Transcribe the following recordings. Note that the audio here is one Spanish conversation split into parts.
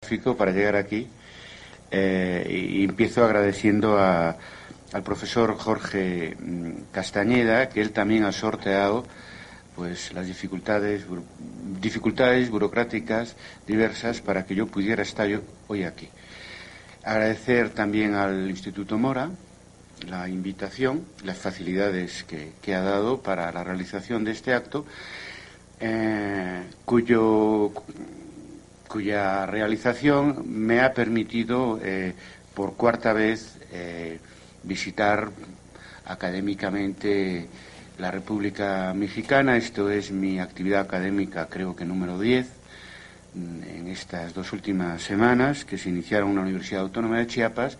Para llegar aquí y empiezo agradeciendo al profesor Jorge Castañeda, que él también ha sorteado pues las dificultades burocráticas diversas para que yo pudiera estar hoy aquí. Agradecer también al Instituto Mora la invitación, las facilidades que ha dado para la realización de este acto, cuya realización me ha permitido por cuarta vez visitar académicamente la República Mexicana. Esto es mi actividad académica, creo que número 10, en estas 2 últimas semanas, que se iniciaron en la Universidad Autónoma de Chiapas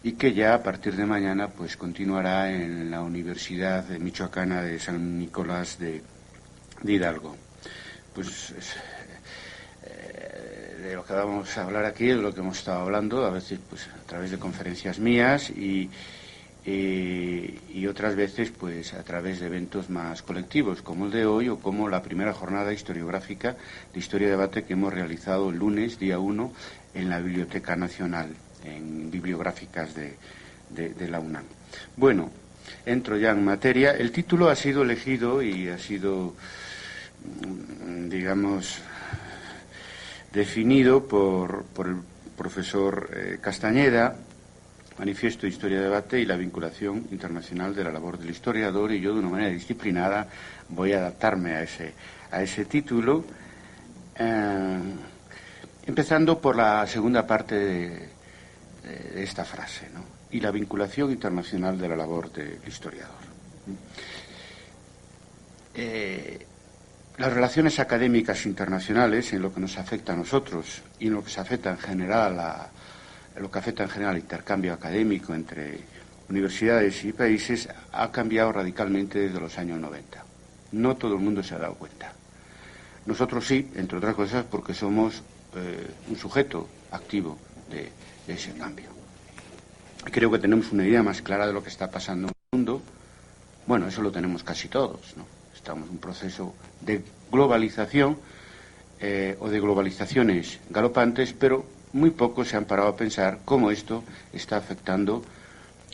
y que ya a partir de mañana pues continuará en la Universidad Michoacana de San Nicolás de Hidalgo. Pues de lo que vamos a hablar aquí, de lo que hemos estado hablando, a veces pues a través de conferencias mías y otras veces pues a través de eventos más colectivos, como el de hoy o como la primera jornada historiográfica de Historia y Debate que hemos realizado el lunes, día 1, en la Biblioteca Nacional, en bibliográficas de la UNAM. Bueno, entro ya en materia. El título ha sido elegido y ha sido, digamos, definido por el profesor Castañeda, Manifiesto de Historia y Debate y la vinculación internacional de la labor del historiador, y yo de una manera disciplinada voy a adaptarme a ese título, empezando por la segunda parte de esta frase, ¿no? Y la vinculación internacional de la labor del historiador. Las relaciones académicas internacionales, en lo que nos afecta a nosotros y en lo que se afecta en general al intercambio académico entre universidades y países, ha cambiado radicalmente desde los años 90. No todo el mundo se ha dado cuenta. Nosotros sí, entre otras cosas, porque somos un sujeto activo de ese cambio. Creo que tenemos una idea más clara de lo que está pasando en el mundo. Bueno, eso lo tenemos casi todos, ¿no? Estamos en un proceso de globalización o de globalizaciones galopantes, pero muy pocos se han parado a pensar cómo esto está afectando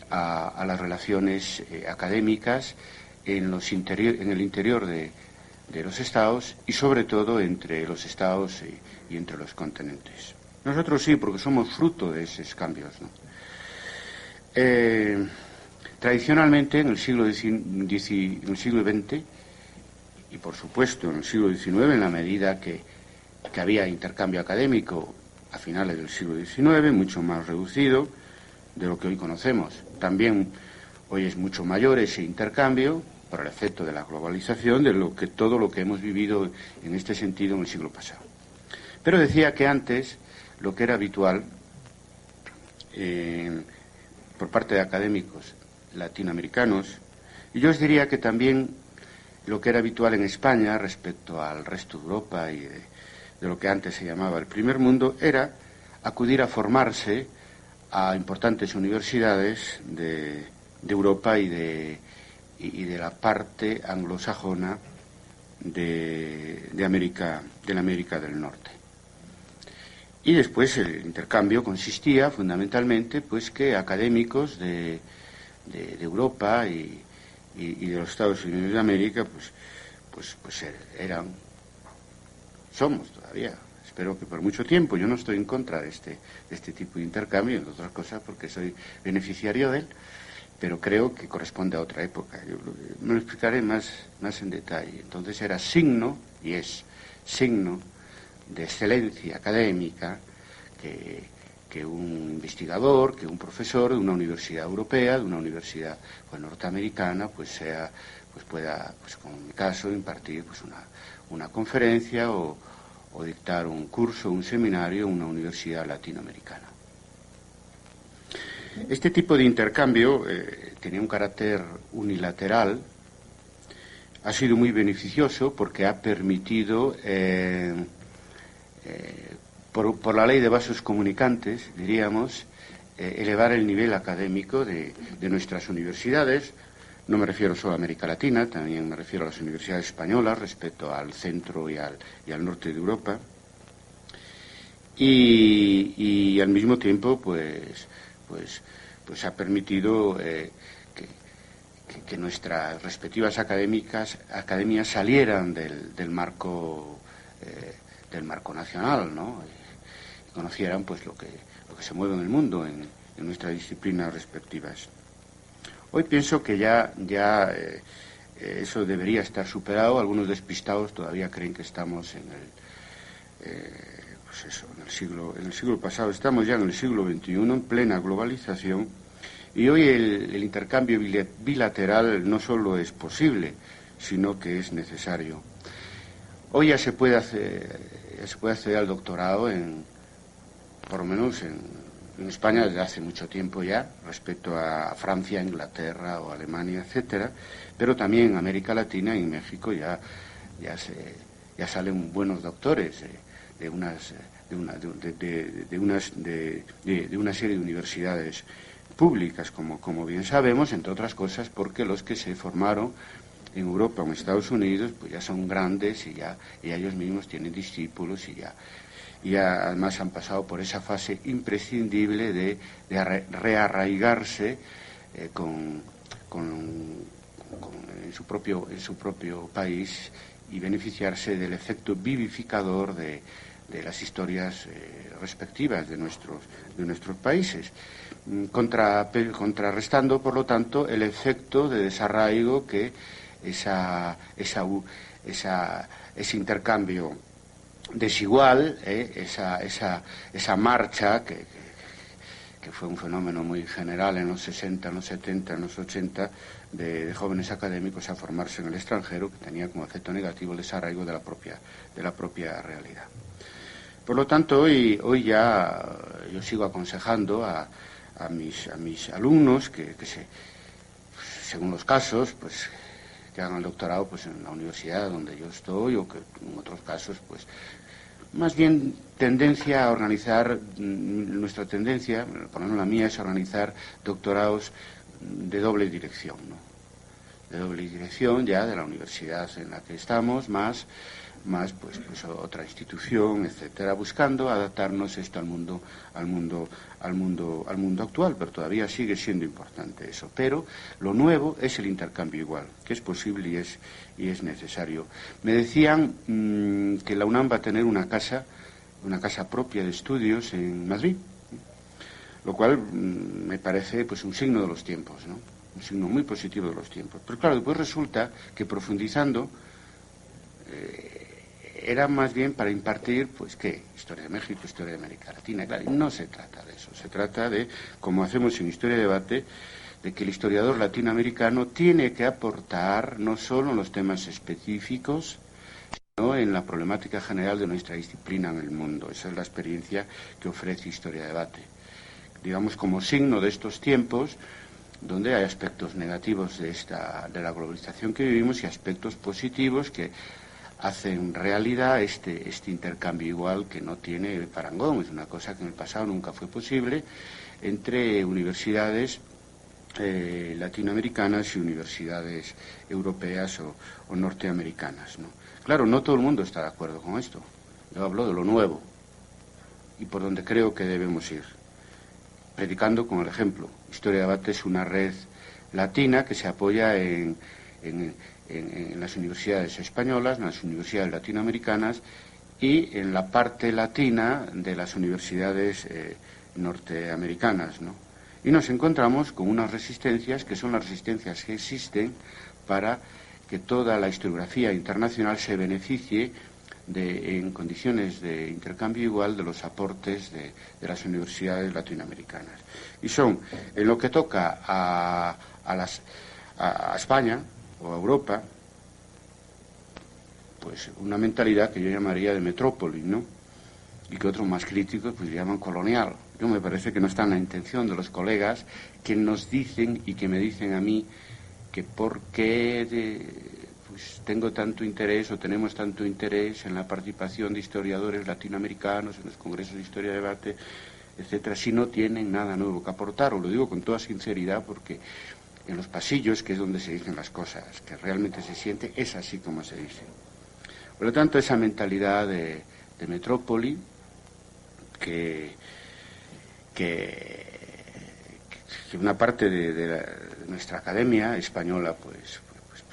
a las relaciones académicas en el interior de los estados y sobre todo entre los estados y entre los continentes. Nosotros sí, porque somos fruto de esos cambios, ¿no? Tradicionalmente, en el siglo XX, y por supuesto en el siglo XIX, en la medida que había intercambio académico a finales del siglo XIX, mucho más reducido de lo que hoy conocemos. También hoy es mucho mayor ese intercambio por el efecto de la globalización, de todo lo que hemos vivido en este sentido en el siglo pasado. Pero decía que antes lo que era habitual por parte de académicos latinoamericanos, y yo os diría que también lo que era habitual en España respecto al resto de Europa y de lo que antes se llamaba el primer mundo, era acudir a formarse a importantes universidades de Europa y de la parte anglosajona de la América del Norte. Y después el intercambio consistía fundamentalmente pues que académicos de Europa y de los Estados Unidos de América pues somos todavía, espero que por mucho tiempo. Yo no estoy en contra de este tipo de intercambio, entre otras cosas porque soy beneficiario de él, pero creo que corresponde a otra época. Yo me lo explicaré más en detalle. Entonces era signo, y es signo de excelencia académica que un investigador, que un profesor de una universidad europea, de una universidad norteamericana, pueda, como en mi caso, impartir una conferencia o dictar un curso, un seminario en una universidad latinoamericana. Este tipo de intercambio tenía un carácter unilateral, ha sido muy beneficioso porque ha permitido, por la ley de vasos comunicantes, diríamos, elevar el nivel académico de nuestras universidades. No me refiero solo a América Latina, también me refiero a las universidades españolas respecto al centro y al norte de Europa. y al mismo tiempo pues ha permitido que nuestras respectivas academias salieran del marco nacional, ¿no? Y conocieran pues lo que se mueve en el mundo en nuestras disciplinas respectivas. Hoy pienso que ya eso debería estar superado. Algunos despistados todavía creen que estamos en el siglo pasado. Estamos ya en el siglo XXI, en plena globalización, y hoy el intercambio bilateral no solo es posible, sino que es necesario. Hoy ya se puede acceder al doctorado por lo menos en España desde hace mucho tiempo ya, respecto a Francia, Inglaterra o Alemania, etcétera, pero también en América Latina y en México ya salen buenos doctores de una serie de universidades públicas, como bien sabemos, entre otras cosas porque los que se formaron en Europa o en Estados Unidos pues ya son grandes y ellos mismos tienen discípulos y además han pasado por esa fase imprescindible de rearraigarse en su propio país y beneficiarse del efecto vivificador de las historias respectivas de nuestros países, contrarrestando por lo tanto el efecto de desarraigo que ese intercambio desigual, esa marcha que fue un fenómeno muy general en los 60, en los 70, en los 80, de jóvenes académicos a formarse en el extranjero, que tenía como efecto negativo el desarraigo de la propia realidad. Por lo tanto, hoy ya yo sigo aconsejando a mis alumnos que según los casos, pues que hagan el doctorado pues en la universidad donde yo estoy, o que en otros casos pues más bien tendencia a organizar, nuestra tendencia, por lo menos la mía, es organizar doctorados de doble dirección, ¿no? De doble dirección ya de la universidad en la que estamos, más pues otra institución, etcétera, buscando adaptarnos esto al mundo actual, pero todavía sigue siendo importante eso. Pero lo nuevo es el intercambio igual, que es posible y es necesario. Me decían que la UNAM va a tener una casa propia de estudios en Madrid, lo cual me parece pues un signo de los tiempos, ¿no? Un signo muy positivo de los tiempos. Pero claro, después resulta que profundizando era más bien para impartir, pues, ¿qué? Historia de México, historia de América Latina. Claro, y no se trata de eso. Se trata de, como hacemos en Historia de Debate, de que el historiador latinoamericano tiene que aportar no solo en los temas específicos, sino en la problemática general de nuestra disciplina en el mundo. Esa es la experiencia que ofrece Historia de Debate. Digamos, como signo de estos tiempos, donde hay aspectos negativos de la globalización que vivimos y aspectos positivos que hacen realidad este intercambio igual que no tiene parangón. Es una cosa que en el pasado nunca fue posible entre universidades latinoamericanas y universidades europeas o norteamericanas, ¿no? Claro, no todo el mundo está de acuerdo con esto. Yo hablo de lo nuevo y por donde creo que debemos ir. Predicando con el ejemplo. Historia de Debate es una red latina que se apoya en las universidades españolas, en las universidades latinoamericanas y en la parte latina de las universidades norteamericanas, ¿no? Y nos encontramos con unas resistencias que son las resistencias que existen para que toda la historiografía internacional se beneficie en condiciones de intercambio igual de los aportes de las universidades latinoamericanas. Y son, en lo que toca a España o a Europa, pues una mentalidad que yo llamaría de metrópoli, ¿no? Y que otros más críticos pues llaman colonial. Yo me parece que no está en la intención de los colegas que nos dicen y que me dicen a mí que por qué pues tengo tanto interés o tenemos tanto interés en la participación de historiadores latinoamericanos en los congresos de Historia de Debate, etcétera, si no tienen nada nuevo que aportar. Os lo digo con toda sinceridad porque en los pasillos, que es donde se dicen las cosas, que realmente se siente, es así como se dice. Por lo tanto, esa mentalidad de metrópoli que una parte de nuestra academia española, pues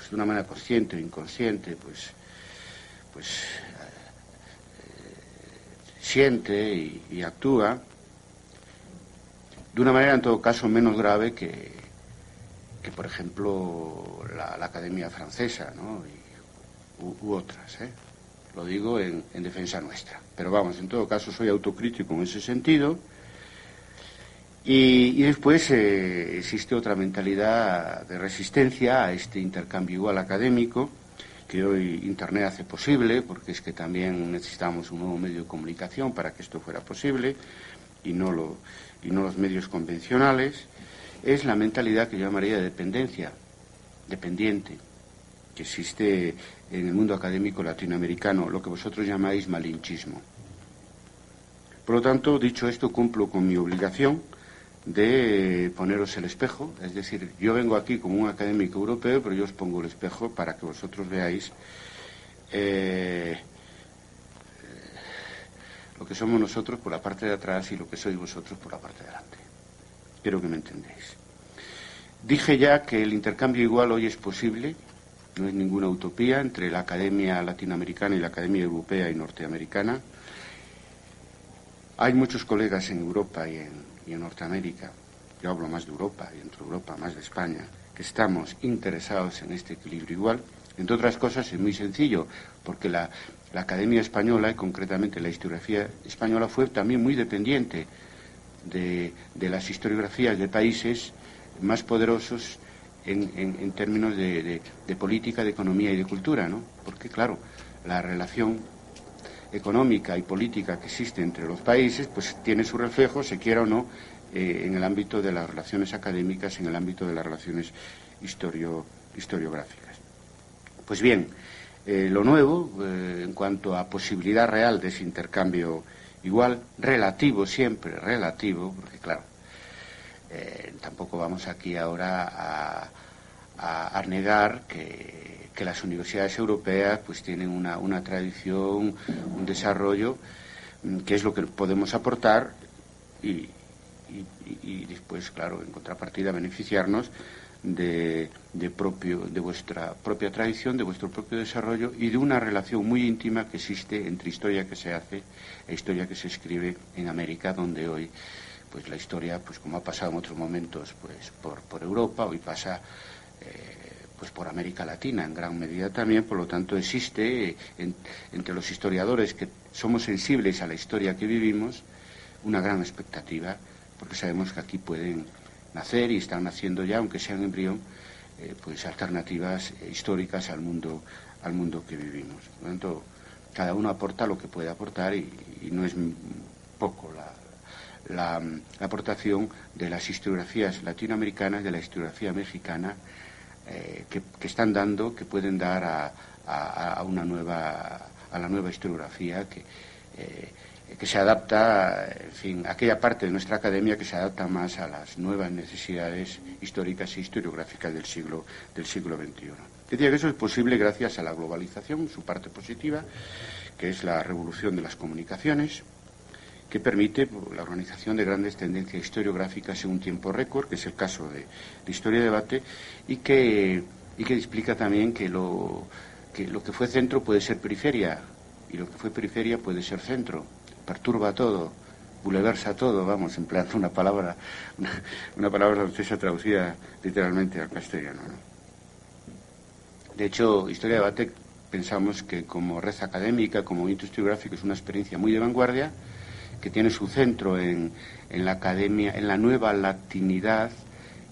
de una manera consciente o inconsciente, pues siente y actúa de una manera, en todo caso, menos grave que por ejemplo, la Academia Francesa, ¿no? u otras, ¿eh? Lo digo en defensa nuestra. Pero vamos, en todo caso, soy autocrítico en ese sentido. Y después existe otra mentalidad de resistencia a este intercambio igual académico, que hoy Internet hace posible, porque es que también necesitamos un nuevo medio de comunicación para que esto fuera posible, y no los medios convencionales. Es la mentalidad que yo llamaría de dependencia, dependiente, que existe en el mundo académico latinoamericano, lo que vosotros llamáis malinchismo. Por lo tanto, dicho esto, cumplo con mi obligación de poneros el espejo, es decir, yo vengo aquí como un académico europeo, pero yo os pongo el espejo para que vosotros veáis lo que somos nosotros por la parte de atrás y lo que sois vosotros por la parte de delante. Quiero que me entendéis. Dije ya que el intercambio igual hoy es posible, no es ninguna utopía, entre la academia latinoamericana y la academia europea y norteamericana. Hay muchos colegas en Europa y en Norteamérica, yo hablo más de Europa y entre Europa más de España, que estamos interesados en este equilibrio igual. Entre otras cosas es muy sencillo, porque la academia española, y concretamente la historiografía española, fue también muy dependiente de las historiografías de países más poderosos en términos de política, de economía y de cultura, ¿no? Porque, claro, la relación económica y política que existe entre los países, pues tiene su reflejo, se quiera o no, en el ámbito de las relaciones académicas, en el ámbito de las relaciones historiográficas. Pues bien, lo nuevo, en cuanto a posibilidad real de ese intercambio igual, relativo siempre, relativo, porque claro, tampoco vamos aquí ahora a negar que las universidades europeas pues tienen una tradición, un desarrollo, que es lo que podemos aportar y después, claro, en contrapartida beneficiarnos de vuestra propia tradición, de vuestro propio desarrollo y de una relación muy íntima que existe entre historia que se hace e historia que se escribe en América, donde hoy pues la historia, pues como ha pasado en otros momentos, pues por Europa, hoy pasa pues por América Latina en gran medida también. Por lo tanto existe entre los historiadores que somos sensibles a la historia que vivimos una gran expectativa, porque sabemos que aquí pueden nacer y están naciendo ya, aunque sea en embrión, pues alternativas históricas al mundo que vivimos. Por lo tanto, cada uno aporta lo que puede aportar y no es poco la aportación de las historiografías latinoamericanas, de la historiografía mexicana, que están dando, que pueden dar a la nueva historiografía que se adapta, en fin, a aquella parte de nuestra academia que se adapta más a las nuevas necesidades históricas e historiográficas del siglo XXI. Decía que eso es posible gracias a la globalización, su parte positiva, que es la revolución de las comunicaciones, que permite la organización de grandes tendencias historiográficas en un tiempo récord, que es el caso de Historia y Debate, y que explica también que lo que fue centro puede ser periferia, y lo que fue periferia puede ser centro, perturba todo, buleversa todo, vamos, empleando una palabra francesa traducida literalmente al castellano, ¿no? De hecho, Historia y Debate pensamos que como red académica, como movimiento historiográfico, es una experiencia muy de vanguardia, que tiene su centro en la academia, en la nueva latinidad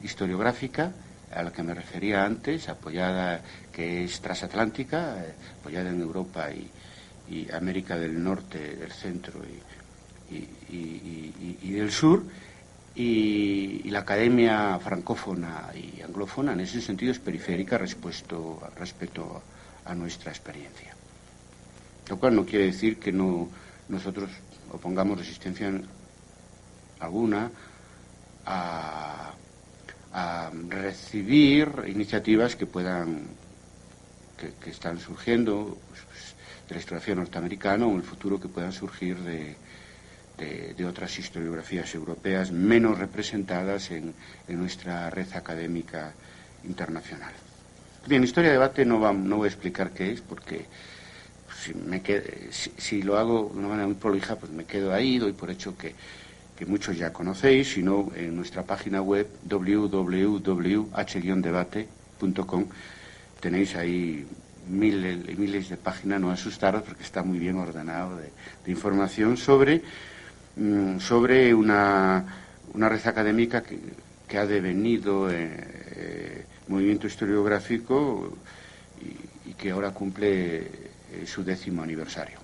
historiográfica, a la que me refería antes, apoyada, que es transatlántica, apoyada en Europa y América del Norte, del Centro y del Sur, y la academia francófona y anglófona, en ese sentido, es periférica respecto a nuestra experiencia. Lo cual no quiere decir que nosotros opongamos resistencia alguna a recibir iniciativas que están surgiendo, pues, de la historiografía norteamericana, o en el futuro que puedan surgir de de otras historiografías europeas menos representadas en nuestra red académica internacional. Bien, historia de debate no voy a explicar qué es, porque si lo hago de una manera muy prolija, pues me quedo ahí, doy por hecho que muchos ya conocéis, sino en nuestra página web www.h-debate.com tenéis ahí miles y miles de páginas, no asustaros porque está muy bien ordenado de información sobre una red académica que ha devenido movimiento historiográfico y que ahora cumple su 10º aniversario.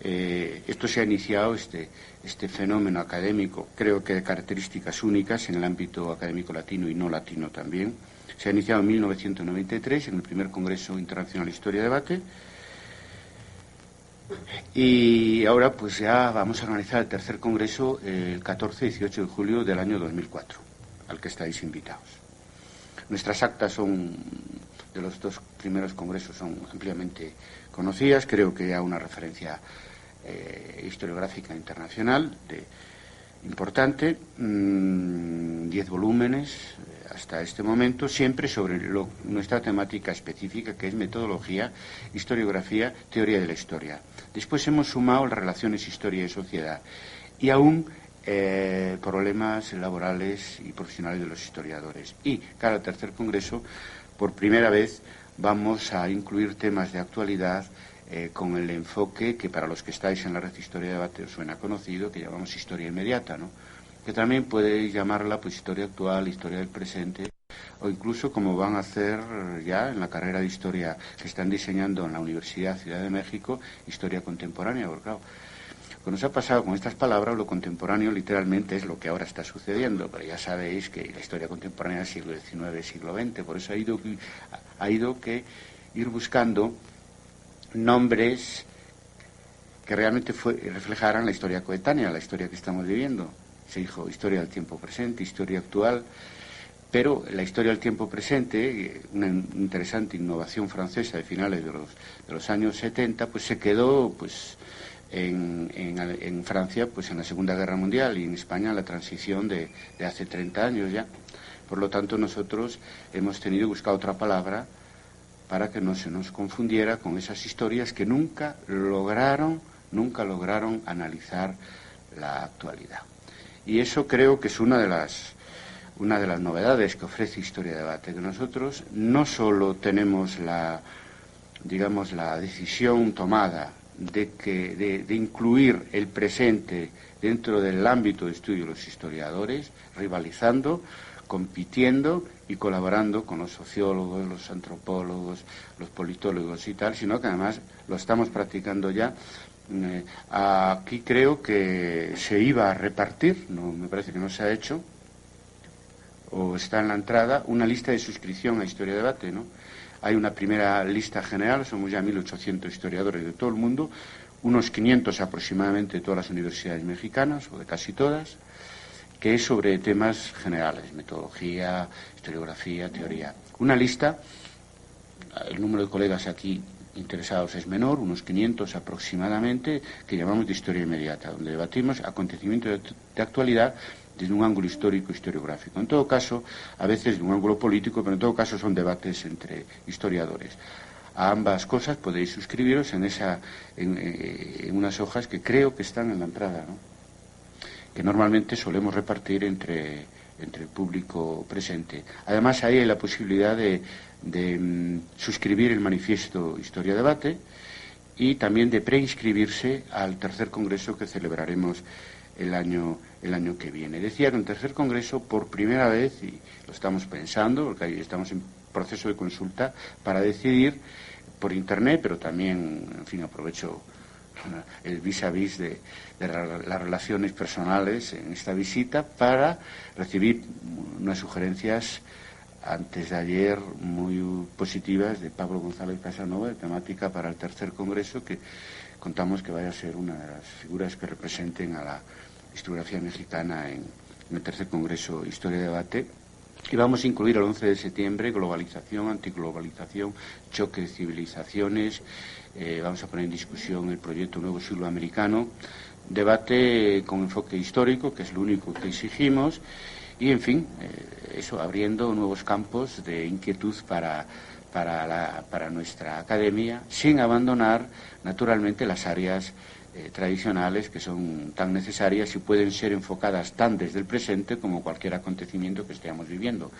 Esto se ha iniciado, este fenómeno académico, creo que de características únicas en el ámbito académico latino y no latino también. Se ha iniciado en 1993 en el primer Congreso Internacional de Historia y Debate, y ahora pues ya vamos a organizar el tercer congreso el 14 y 18 de julio del año 2004, al que estáis invitados. Nuestras actas de los 2 primeros congresos son ampliamente conocidas, creo que ya una referencia historiográfica internacional importante, 10 volúmenes hasta este momento, siempre sobre nuestra temática específica, que es metodología, historiografía, teoría de la historia. Después hemos sumado las relaciones historia y sociedad y aún problemas laborales y profesionales de los historiadores. Y cada al tercer congreso, por primera vez, vamos a incluir temas de actualidad con el enfoque que para los que estáis en la red Historia de Debate os suena conocido, que llamamos historia inmediata, ¿no? Que también podéis llamarla pues historia actual, historia del presente, o incluso como van a hacer ya en la carrera de historia que están diseñando en la Universidad Ciudad de México, historia contemporánea, porque claro, lo que nos ha pasado con estas palabras, lo contemporáneo literalmente es lo que ahora está sucediendo, pero ya sabéis que la historia contemporánea es siglo XIX, siglo XX, por eso ha ido que ir buscando nombres que realmente reflejaran la historia coetánea, la historia que estamos viviendo. Se dijo historia del tiempo presente, historia actual, pero la historia del tiempo presente, una interesante innovación francesa de finales de los años 70, pues se quedó pues en Francia pues en la Segunda Guerra Mundial y en España en la transición de hace 30 años ya. Por lo tanto, nosotros hemos tenido que buscar otra palabra para que no se nos confundiera con esas historias que nunca lograron analizar la actualidad. Y eso creo que es una de las novedades que ofrece Historia de Debate, que nosotros no solo tenemos la decisión tomada de incluir el presente dentro del ámbito de estudio de los historiadores, rivalizando, compitiendo y colaborando con los sociólogos, los antropólogos, los politólogos y tal, sino que además lo estamos practicando ya. Aquí creo que se iba a repartir, me parece que no se ha hecho, o está en la entrada, una lista de suscripción a Historia de Debate, ¿no? Hay una primera lista general, somos ya 1.800 historiadores de todo el mundo, unos 500 aproximadamente de todas las universidades mexicanas, o de casi todas, que es sobre temas generales, metodología, historiografía, teoría. Una lista, el número de colegas aquí interesados es menor, unos 500 aproximadamente, que llamamos de historia inmediata, donde debatimos acontecimientos de actualidad desde un ángulo histórico, historiográfico. En todo caso, a veces de un ángulo político, pero en todo caso son debates entre historiadores. A ambas cosas podéis suscribiros en unas hojas que creo que están en la entrada, ¿no? Que normalmente solemos repartir entre el público presente. Además, ahí hay la posibilidad de suscribir el manifiesto Historia Debate y también de preinscribirse al tercer congreso que celebraremos el año que viene. Decía que en el tercer congreso, por primera vez, y lo estamos pensando, porque ahí estamos en proceso de consulta, para decidir por internet, pero también, en fin, aprovecho el vis a vis de las relaciones personales en esta visita para recibir unas sugerencias antes de ayer muy positivas de Pablo González Casanova, de temática para el tercer congreso, que contamos que vaya a ser una de las figuras que representen a la historiografía mexicana en el tercer congreso Historia de Debate. Y vamos a incluir el 11 de septiembre globalización, antiglobalización, choque de civilizaciones. Vamos a poner en discusión el proyecto Nuevo Siglo Americano, debate con enfoque histórico, que es lo único que exigimos, y, en fin, eso, abriendo nuevos campos de inquietud para nuestra academia, sin abandonar, naturalmente, las áreas tradicionales que son tan necesarias y pueden ser enfocadas tan desde el presente como cualquier acontecimiento que estemos viviendo.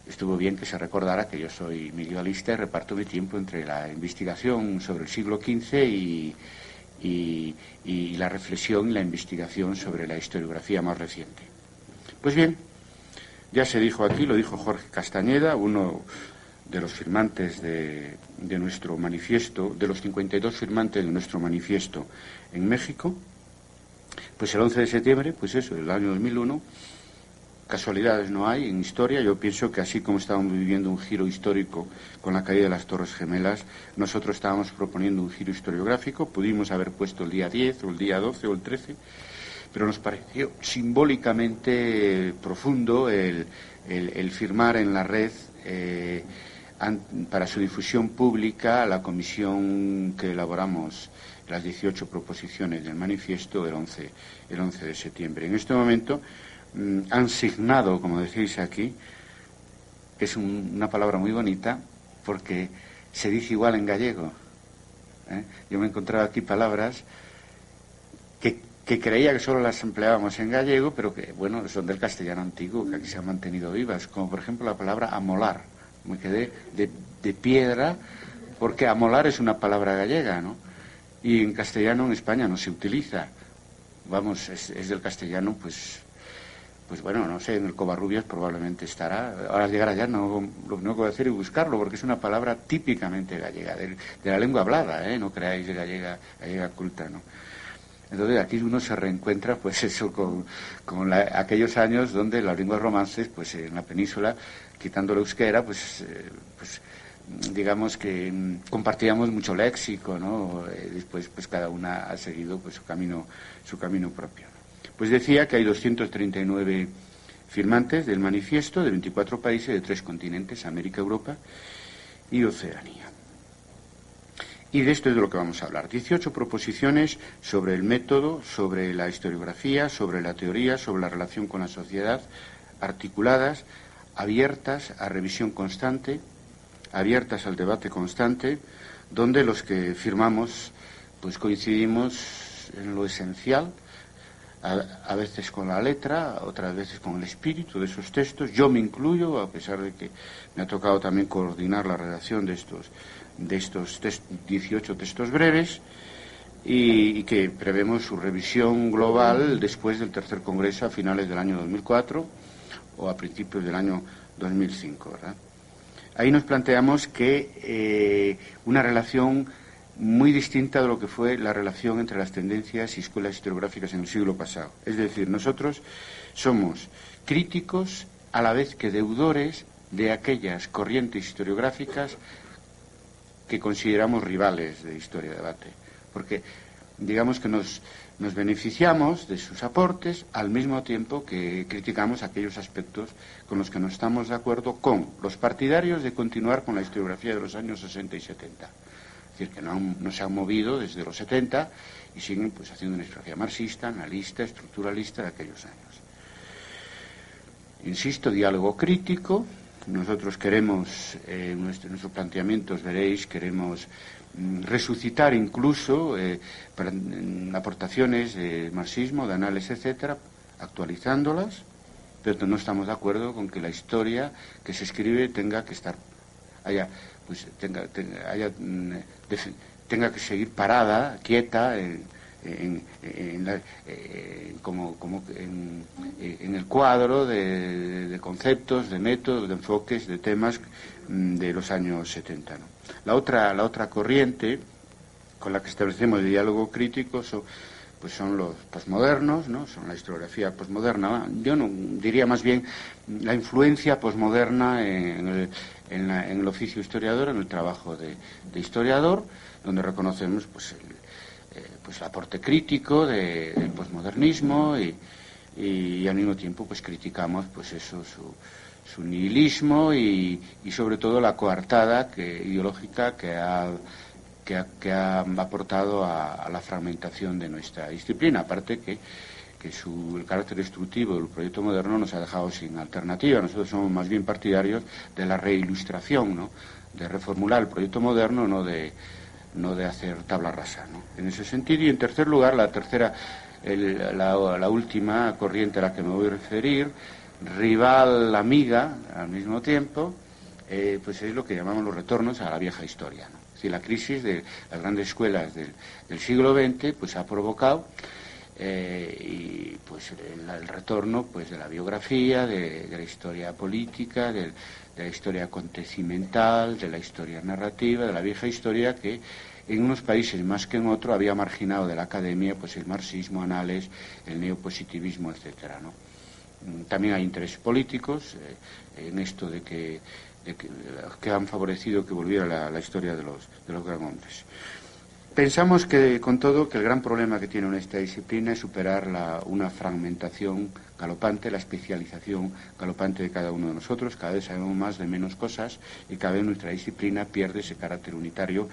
Estuvo bien que se recordara que yo soy medievalista y reparto mi tiempo entre la investigación sobre el siglo XV y la reflexión y la investigación sobre la historiografía más reciente. Pues bien, ya se dijo aquí, lo dijo Jorge Castañeda, uno de los firmantes de nuestro manifiesto, de los 52 firmantes de nuestro manifiesto en México, pues el 11 de septiembre, pues eso, del año 2001, casualidades no hay en historia. Yo pienso que así como estábamos viviendo un giro histórico con la caída de las Torres Gemelas, nosotros estábamos proponiendo un giro historiográfico. Pudimos haber puesto el día 10 o el día 12 o el 13, pero nos pareció simbólicamente profundo el firmar en la red para su difusión pública la comisión que elaboramos las 18 proposiciones del manifiesto el 11 de septiembre. En este momento han signado, como decís aquí, que es una palabra muy bonita porque se dice igual en gallego. Yo me he encontrado aquí palabras que creía que solo las empleábamos en gallego, pero que, bueno, son del castellano antiguo, que aquí se han mantenido vivas, como por ejemplo la palabra amolar. Me quedé de piedra porque amolar es una palabra gallega, ¿no? Y en castellano en España no se utiliza. Vamos, es del castellano, pues bueno, no sé, en el Covarrubias probablemente estará. Ahora al llegar allá lo único que voy a hacer es buscarlo, porque es una palabra típicamente gallega, de la lengua hablada, no creáis de gallega culta, ¿no? Entonces aquí uno se reencuentra, pues eso, con aquellos años donde las lenguas romances, pues en la península, quitando la euskera, pues digamos que compartíamos mucho léxico, ¿no? Después, pues cada una ha seguido pues su camino propio. Pues decía que hay 239 firmantes del manifiesto de 24 países de 3 continentes, América, Europa y Oceanía. Y de esto es de lo que vamos a hablar. 18 proposiciones sobre el método, sobre la historiografía, sobre la teoría, sobre la relación con la sociedad, articuladas, abiertas a revisión constante, abiertas al debate constante, donde los que firmamos pues coincidimos en lo esencial, a veces con la letra, otras veces con el espíritu de esos textos. Yo me incluyo, a pesar de que me ha tocado también coordinar la redacción de estos 18 textos breves, y que prevemos su revisión global después del tercer congreso a finales del año 2004 o a principios del año 2005, ¿verdad? Ahí nos planteamos que una relación muy distinta de lo que fue la relación entre las tendencias y escuelas historiográficas en el siglo pasado. Es decir, nosotros somos críticos a la vez que deudores de aquellas corrientes historiográficas que consideramos rivales de historia de debate, porque digamos que nos beneficiamos de sus aportes al mismo tiempo que criticamos aquellos aspectos con los que no estamos de acuerdo con los partidarios de continuar con la historiografía de los años 60 y 70. Es decir, que no se han movido desde los 70 y siguen pues haciendo una historiografía marxista, analista, estructuralista de aquellos años. Insisto, diálogo crítico. Nosotros queremos, en nuestros planteamientos, veréis, queremos resucitar incluso aportaciones de marxismo, de análisis, etcétera, actualizándolas, pero no estamos de acuerdo con que la historia que se escribe tenga que estar tenga que seguir parada, quieta, en el cuadro de conceptos, de métodos, de enfoques, de temas de los años 70, ¿no? La otra corriente con la que establecemos el diálogo crítico son los posmodernos, ¿no? Son la historiografía posmoderna. Yo no diría más bien la influencia posmoderna en el oficio historiador, en el trabajo de historiador, donde reconocemos pues el aporte crítico del posmodernismo y al mismo tiempo pues criticamos pues eso, su nihilismo y sobre todo la coartada ideológica que ha que ha aportado a la fragmentación de nuestra disciplina, aparte que el carácter destructivo del proyecto moderno nos ha dejado sin alternativa. Nosotros somos más bien partidarios de la reilustración, ¿no?, de reformular el proyecto moderno, no de hacer tabla rasa, ¿no?, en ese sentido. Y en tercer lugar, la última corriente a la que me voy a referir, rival, amiga al mismo tiempo, pues es lo que llamamos los retornos a la vieja historia, ¿no? Es decir, la crisis de las grandes escuelas del siglo XX pues ha provocado y pues el retorno pues de la biografía, de la historia política, de la historia acontecimental, de la historia narrativa, de la vieja historia que en unos países más que en otros había marginado de la academia pues el marxismo, Anales, el neopositivismo, etcétera, ¿no? También hay intereses políticos en esto que han favorecido que volviera la historia de los grandes hombres. Pensamos que, con todo, que el gran problema que tiene esta disciplina es superar una fragmentación galopante, la especialización galopante de cada uno de nosotros. Cada vez sabemos más de menos cosas y cada vez nuestra disciplina pierde ese carácter unitario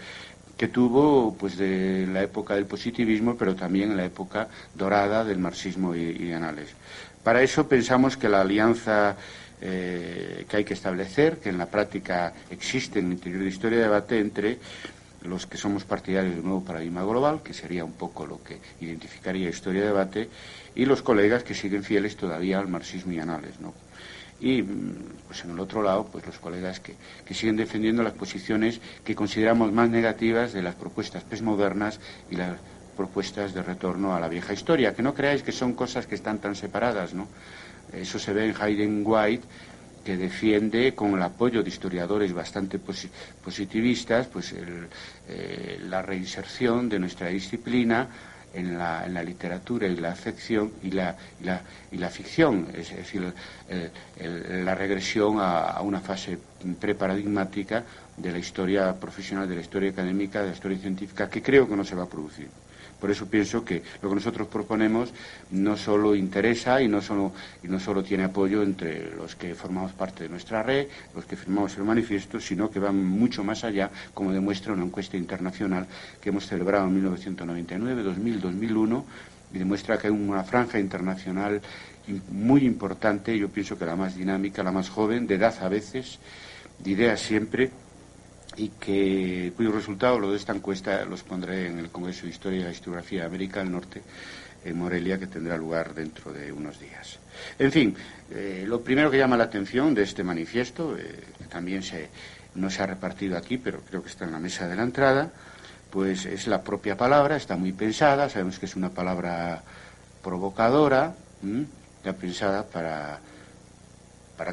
que tuvo pues de la época del positivismo, pero también en la época dorada del marxismo y Anales. Para eso pensamos que la alianza que hay que establecer, que en la práctica existe en el interior de Historia de Debate entre los que somos partidarios de un nuevo paradigma global, que sería un poco lo que identificaría Historia de Debate, y los colegas que siguen fieles todavía al marxismo y Anales, ¿no? Y pues en el otro lado, pues los colegas que siguen defendiendo las posiciones que consideramos más negativas de las propuestas postmodernas y las propuestas de retorno a la vieja historia, que no creáis que son cosas que están tan separadas, ¿no? Eso se ve en Hayden White, que defiende con el apoyo de historiadores bastante positivistas pues la reinserción de nuestra disciplina en la literatura y la ficción y la ficción, es decir, la regresión a una fase preparadigmática de la historia profesional, de la historia académica, de la historia científica, que creo que no se va a producir. Por eso pienso que lo que nosotros proponemos no solo interesa y no solo tiene apoyo entre los que formamos parte de nuestra red, los que firmamos el manifiesto, sino que va mucho más allá, como demuestra una encuesta internacional que hemos celebrado en 1999, 2000, 2001, y demuestra que hay una franja internacional muy importante, yo pienso que la más dinámica, la más joven, de edad a veces, de ideas siempre, y cuyos resultados, lo de esta encuesta, los pondré en el Congreso de Historia y la Historiografía de América del Norte, en Morelia, que tendrá lugar dentro de unos días. En fin, lo primero que llama la atención de este manifiesto, que también no se ha repartido aquí, pero creo que está en la mesa de la entrada, pues es la propia palabra, está muy pensada, sabemos que es una palabra provocadora, ya pensada para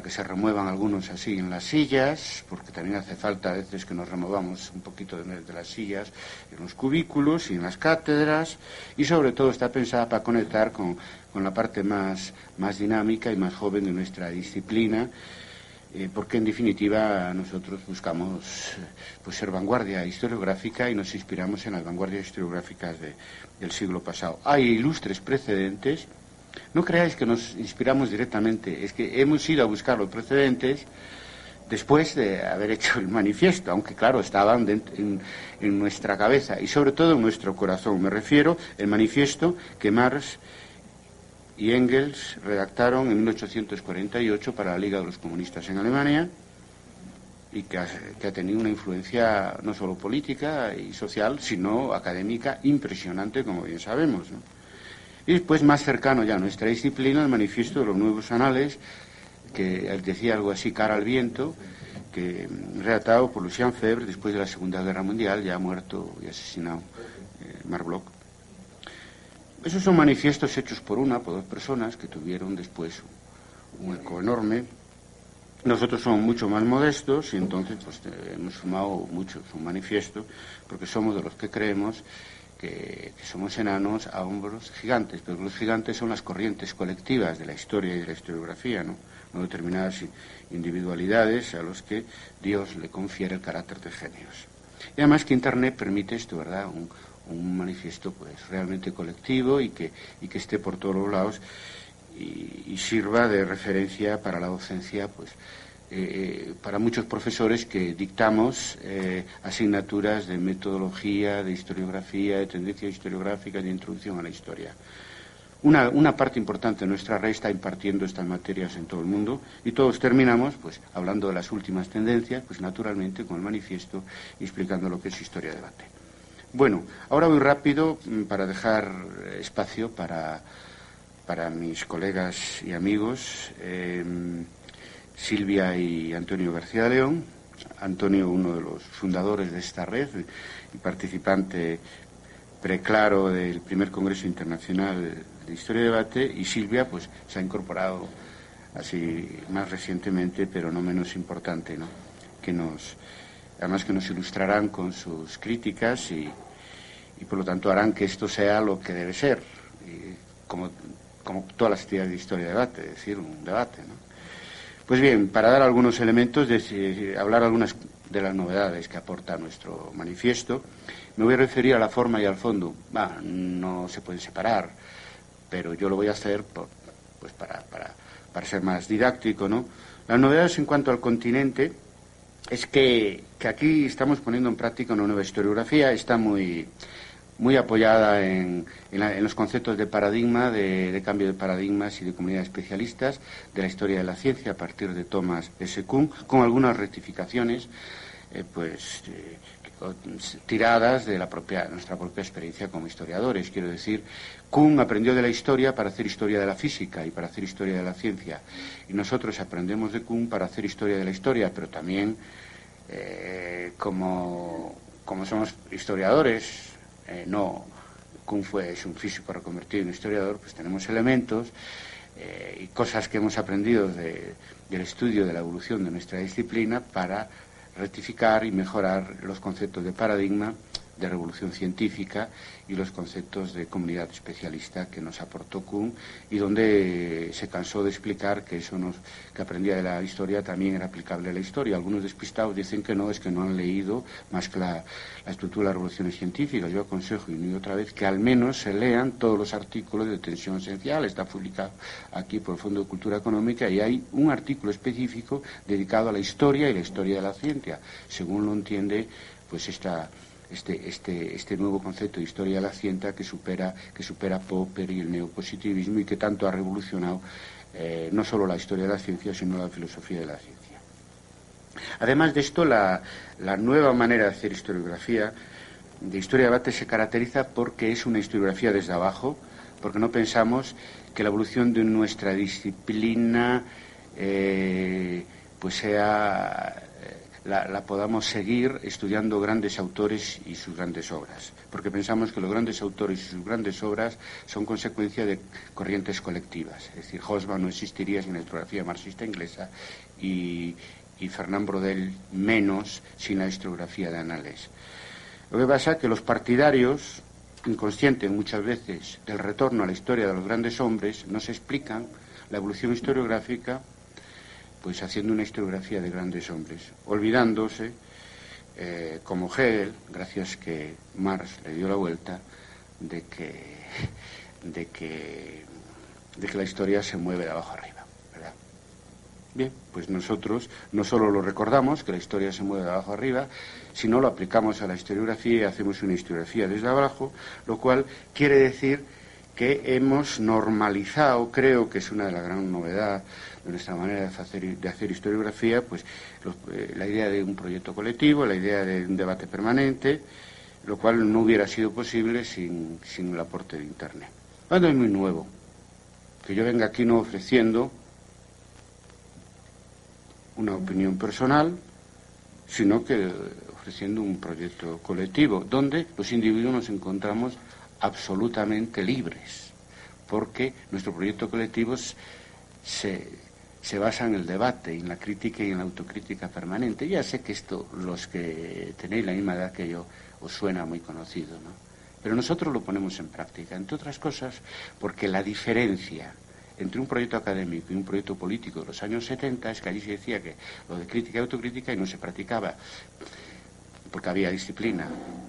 que se remuevan algunos así en las sillas, porque también hace falta a veces que nos removamos un poquito de las sillas en los cubículos y en las cátedras, y sobre todo está pensada para conectar con la parte más dinámica y más joven de nuestra disciplina, porque en definitiva nosotros buscamos pues ser vanguardia historiográfica y nos inspiramos en las vanguardias historiográficas del siglo pasado. Hay ilustres precedentes. No creáis que nos inspiramos directamente, es que hemos ido a buscar los precedentes después de haber hecho el manifiesto, aunque claro, estaban en nuestra cabeza y sobre todo en nuestro corazón. Me refiero al manifiesto que Marx y Engels redactaron en 1848 para la Liga de los Comunistas en Alemania y que ha tenido una influencia no solo política y social, sino académica impresionante, como bien sabemos, ¿no? Y después, más cercano ya a nuestra disciplina, el manifiesto de los nuevos anales, que decía algo así, cara al viento, que redactado por Lucien Febvre después de la Segunda Guerra Mundial, ya muerto y asesinado Marc Bloch. Esos son manifiestos hechos por dos personas que tuvieron después un eco enorme. Nosotros somos mucho más modestos y entonces pues hemos sumado mucho un manifiesto, porque somos de los que creemos que somos enanos a hombros gigantes, pero los gigantes son las corrientes colectivas de la historia y de la historiografía, no determinadas individualidades a los que Dios le confiere el carácter de genios. Y además que Internet permite esto, ¿verdad?, un manifiesto pues realmente colectivo y que esté por todos los lados y sirva de referencia para la docencia pues para muchos profesores que dictamos asignaturas de metodología, de historiografía, de tendencia historiográfica, de introducción a la historia. Una parte importante de nuestra red está impartiendo estas materias en todo el mundo y todos terminamos pues hablando de las últimas tendencias, pues naturalmente con el manifiesto y explicando lo que es historia-debate. Bueno, ahora voy rápido para dejar espacio para mis colegas y amigos, Silvia y Antonio García de León. Antonio, uno de los fundadores de esta red y participante preclaro del primer Congreso Internacional de Historia y Debate, y Silvia pues se ha incorporado así más recientemente, pero no menos importante, ¿no? Además que nos ilustrarán con sus críticas y por lo tanto harán que esto sea lo que debe ser, como todas las actividades de historia y debate, es decir, un debate, ¿no? Pues bien, para dar algunos elementos, hablar algunas de las novedades que aporta nuestro manifiesto, me voy a referir a la forma y al fondo. No se pueden separar, pero yo lo voy a hacer pues para ser más didáctico, ¿no? Las novedades en cuanto al continente es que aquí estamos poniendo en práctica una nueva historiografía, está muy apoyada en los conceptos de paradigma, de cambio de paradigmas y de comunidades especialistas de la historia de la ciencia a partir de Thomas S. Kuhn, con algunas rectificaciones tiradas de nuestra propia experiencia como historiadores. Quiero decir, Kuhn aprendió de la historia para hacer historia de la física y para hacer historia de la ciencia. Y nosotros aprendemos de Kuhn para hacer historia de la historia, pero también como somos historiadores, Kuhn es un físico reconvertido en historiador, pues tenemos elementos y cosas que hemos aprendido del estudio de la evolución de nuestra disciplina para rectificar y mejorar los conceptos de paradigma, de revolución científica y los conceptos de comunidad especialista que nos aportó Kuhn y donde se cansó de explicar que eso que aprendía de la historia también era aplicable a la historia. Algunos despistados dicen que no, es que no han leído más que la estructura de las revoluciones científicas. Yo aconsejo y otra vez que al menos se lean todos los artículos de Tensión Esencial. Está publicado aquí por el Fondo de Cultura Económica y hay un artículo específico dedicado a la historia y la historia de la ciencia, según lo entiende pues este nuevo concepto de historia de la ciencia que supera Popper y el neopositivismo y que tanto ha revolucionado no solo la historia de la ciencia, sino la filosofía de la ciencia. Además de esto, la nueva manera de hacer historiografía, de historia de debate, se caracteriza porque es una historiografía desde abajo, porque no pensamos que la evolución de nuestra disciplina pues sea... La podamos seguir estudiando grandes autores y sus grandes obras, porque pensamos que los grandes autores y sus grandes obras son consecuencia de corrientes colectivas. Es decir, Hobsbawm no existiría sin la historiografía marxista inglesa y Fernand Braudel menos sin la historiografía de Annales. Lo que pasa es que los partidarios, inconscientes muchas veces del retorno a la historia de los grandes hombres, no se explican la evolución historiográfica pues haciendo una historiografía de grandes hombres, olvidándose, como Hegel, gracias que Marx le dio la vuelta, de que la historia se mueve de abajo arriba, ¿verdad? Bien, pues nosotros no solo lo recordamos, que la historia se mueve de abajo arriba, sino lo aplicamos a la historiografía y hacemos una historiografía desde abajo, lo cual quiere decir que hemos normalizado, creo que es una de las grandes novedades de nuestra manera de hacer historiografía, pues la idea de un proyecto colectivo, la idea de un debate permanente, lo cual no hubiera sido posible sin el aporte de Internet. Algo es muy nuevo, que yo venga aquí no ofreciendo una opinión personal, sino que ofreciendo un proyecto colectivo, donde los individuos nos encontramos absolutamente libres, porque nuestro proyecto colectivo se basa en el debate, en la crítica y en la autocrítica permanente. Ya sé que esto, los que tenéis la misma edad que yo, os suena muy conocido, ¿no? Pero nosotros lo ponemos en práctica, entre otras cosas, porque la diferencia entre un proyecto académico y un proyecto político de los años 70 es que allí se decía que lo de crítica y autocrítica y no se practicaba, porque había disciplina.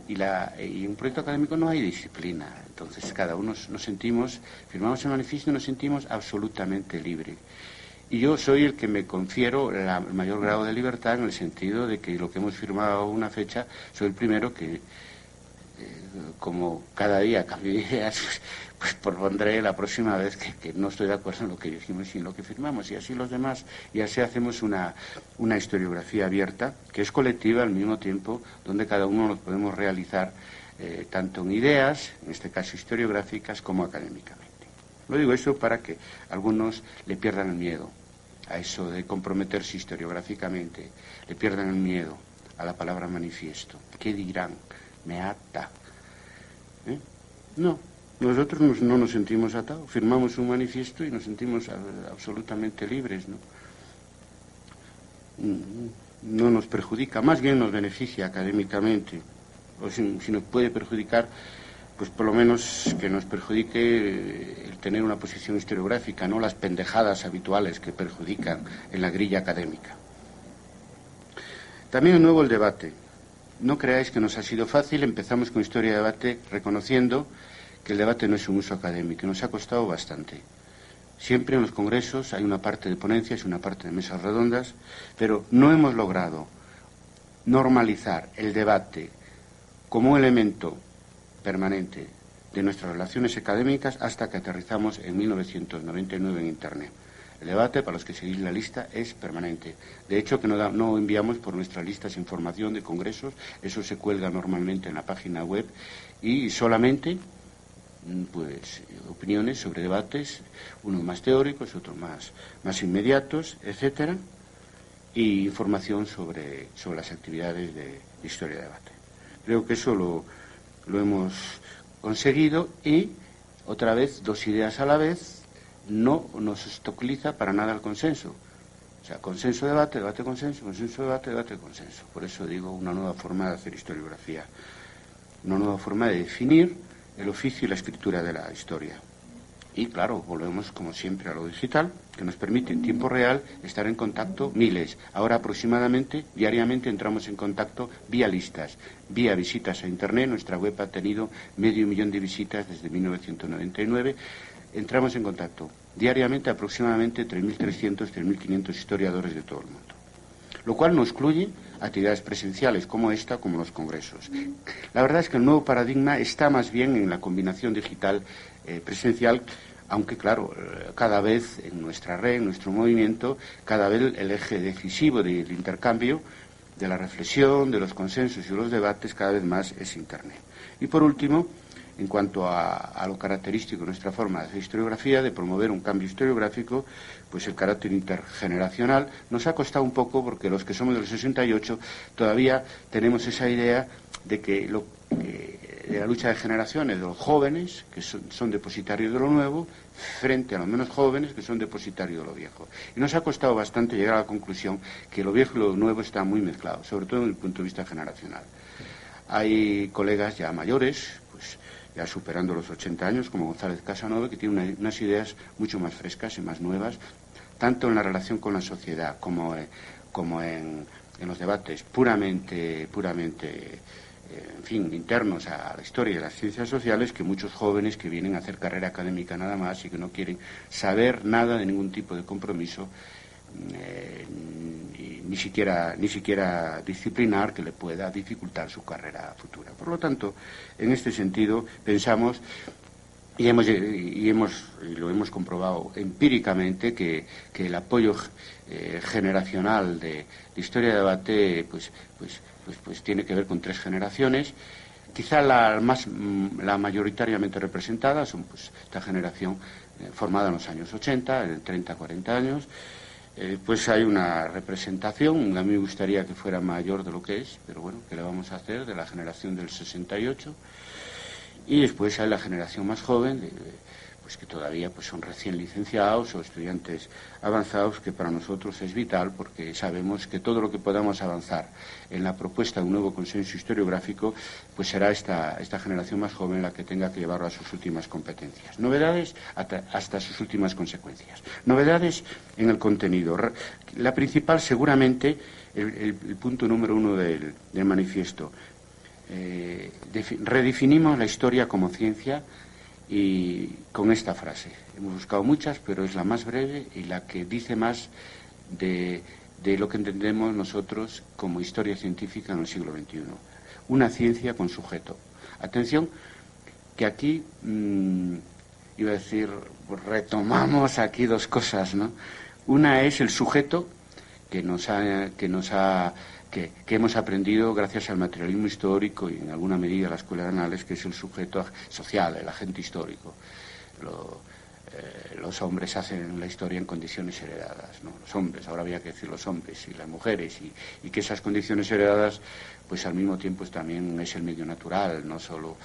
Y en un proyecto académico no hay disciplina. Entonces cada uno nos sentimos, firmamos el manifiesto y nos sentimos absolutamente libres. Y yo soy el que me confiero el mayor grado de libertad en el sentido de que lo que hemos firmado una fecha, soy el primero que, como cada día cambio de ideas, pues propondré la próxima vez que no estoy de acuerdo en lo que dijimos y en lo que firmamos. Y así los demás, y así hacemos una historiografía abierta, que es colectiva al mismo tiempo, donde cada uno nos podemos realizar tanto en ideas, en este caso historiográficas, como académicamente. Lo digo eso para que algunos le pierdan el miedo a eso de comprometerse historiográficamente, le pierdan el miedo a la palabra manifiesto. ¿Qué dirán? Me ata. No, nosotros no nos sentimos atados, firmamos un manifiesto y nos sentimos absolutamente libres, ¿no? No nos perjudica, más bien nos beneficia académicamente, o si nos puede perjudicar, pues por lo menos que nos perjudique el tener una posición historiográfica, no las pendejadas habituales que perjudican en la grilla académica. También de nuevo el debate. No creáis que nos ha sido fácil. Empezamos con historia de debate reconociendo que el debate no es un uso académico, nos ha costado bastante. Siempre en los congresos hay una parte de ponencias y una parte de mesas redondas, pero no hemos logrado normalizar el debate como un elemento permanente de nuestras relaciones académicas hasta que aterrizamos en 1999 en Internet. El debate, para los que seguís la lista, es permanente. De hecho, que no enviamos por nuestras listas información de congresos, eso se cuelga normalmente en la página web, y solamente pues opiniones sobre debates, unos más teóricos, otros más inmediatos, etcétera, y información sobre las actividades de historia de debate. Creo que eso lo hemos conseguido y, otra vez, dos ideas a la vez, no nos obstaculiza para nada el consenso. O sea, consenso, debate, debate, consenso, consenso, debate, debate, consenso. Por eso digo una nueva forma de hacer historiografía, una nueva forma de definir el oficio y la escritura de la historia. Y claro, volvemos como siempre a lo digital, que nos permite en tiempo real estar en contacto miles. Ahora aproximadamente, diariamente entramos en contacto vía listas, vía visitas a Internet. Nuestra web ha tenido 500.000 de visitas desde 1999. Entramos en contacto diariamente aproximadamente 3.300, 3.500 historiadores de todo el mundo. Lo cual no excluye actividades presenciales como esta, como los congresos. La verdad es que el nuevo paradigma está más bien en la combinación digital presencial, aunque claro, cada vez en nuestra red, en nuestro movimiento, cada vez el eje decisivo del intercambio, de la reflexión, de los consensos y los debates, cada vez más es Internet. Y por último, en cuanto a lo característico de nuestra forma de hacer historiografía, de promover un cambio historiográfico, pues el carácter intergeneracional nos ha costado un poco, porque los que somos del 68 todavía tenemos esa idea de que de la lucha de generaciones, de los jóvenes, que son depositarios de lo nuevo, frente a los menos jóvenes, que son depositarios de lo viejo. Y nos ha costado bastante llegar a la conclusión que lo viejo y lo nuevo están muy mezclados, sobre todo desde el punto de vista generacional. Hay colegas ya mayores, pues ya superando los 80 años, como González Casanova, que tiene unas ideas mucho más frescas y más nuevas, tanto en la relación con la sociedad como en los debates puramente en fin, internos a la historia y a las ciencias sociales, que muchos jóvenes que vienen a hacer carrera académica nada más y que no quieren saber nada de ningún tipo de compromiso, ni siquiera disciplinar, que le pueda dificultar su carrera futura. Por lo tanto, en este sentido, pensamos y lo hemos comprobado empíricamente que el apoyo generacional de historia de debate pues tiene que ver con tres generaciones. Quizá la mayoritariamente representada son pues esta generación formada en los años 80, en 30, 40 años. Pues hay una representación, a mí me gustaría que fuera mayor de lo que es, pero bueno, ¿qué le vamos a hacer? De la generación del 68. Y después hay la generación más joven, pues que todavía pues son recién licenciados o estudiantes avanzados, que para nosotros es vital, porque sabemos que todo lo que podamos avanzar en la propuesta de un nuevo consenso historiográfico, pues será esta generación más joven la que tenga que llevarlo a sus últimas competencias. Novedades hasta sus últimas consecuencias. Novedades en el contenido. La principal, seguramente, el punto número 1 del manifiesto. Redefinimos la historia como ciencia y con esta frase. Hemos buscado muchas, pero es la más breve y la que dice más de lo que entendemos nosotros como historia científica en el siglo XXI. Una ciencia con sujeto. Atención, que aquí, iba a decir, retomamos aquí dos cosas, ¿no? Una es el sujeto que hemos aprendido gracias al materialismo histórico y en alguna medida a la escuela de anales, que es el sujeto social, el agente histórico. Los hombres hacen la historia en condiciones heredadas, ¿no? Los hombres, ahora había que decir los hombres y las mujeres, y que esas condiciones heredadas, pues al mismo tiempo también es el medio natural, no solo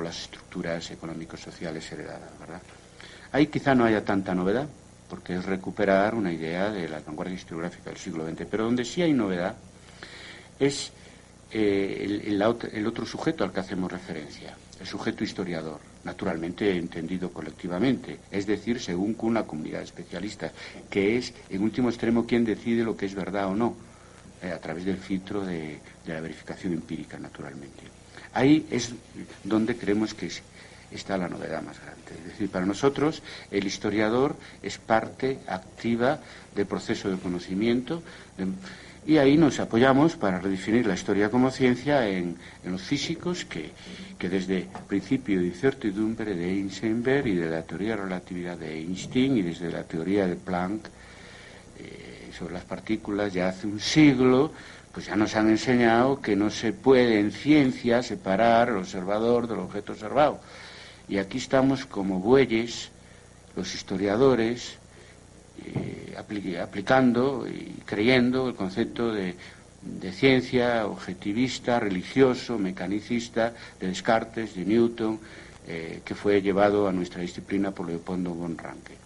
las estructuras económico-sociales heredadas, ¿verdad? Ahí quizá no haya tanta novedad, porque es recuperar una idea de la vanguardia historiográfica del siglo XX, pero donde sí hay novedad es el otro sujeto al que hacemos referencia, el sujeto historiador, naturalmente entendido colectivamente, es decir, según una comunidad de especialistas, que es, en último extremo, quien decide lo que es verdad o no, a través del filtro de la verificación empírica, naturalmente. Ahí es donde creemos que está la novedad más grande. Es decir, para nosotros el historiador es parte activa del proceso de conocimiento, y ahí nos apoyamos para redefinir la historia como ciencia en los físicos que desde el principio de incertidumbre de Heisenberg y de la teoría de relatividad de Einstein y desde la teoría de Planck sobre las partículas ya hace un siglo, pues ya nos han enseñado que no se puede en ciencia separar el observador del objeto observado. Y aquí estamos como bueyes, los historiadores, aplicando y creyendo el concepto de ciencia objetivista, religioso, mecanicista, de Descartes, de Newton, que fue llevado a nuestra disciplina por Leopoldo von Ranke.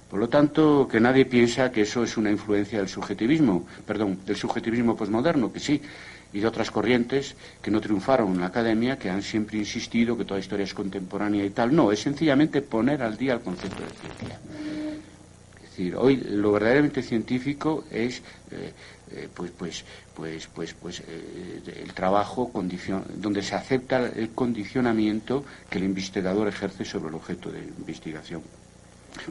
Por lo tanto, que nadie piensa que eso es una influencia del subjetivismo posmoderno, que sí, y de otras corrientes que no triunfaron en la academia, que han siempre insistido que toda historia es contemporánea y tal. No, es sencillamente poner al día el concepto de ciencia. Es decir, hoy lo verdaderamente científico es el trabajo donde se acepta el condicionamiento que el investigador ejerce sobre el objeto de investigación.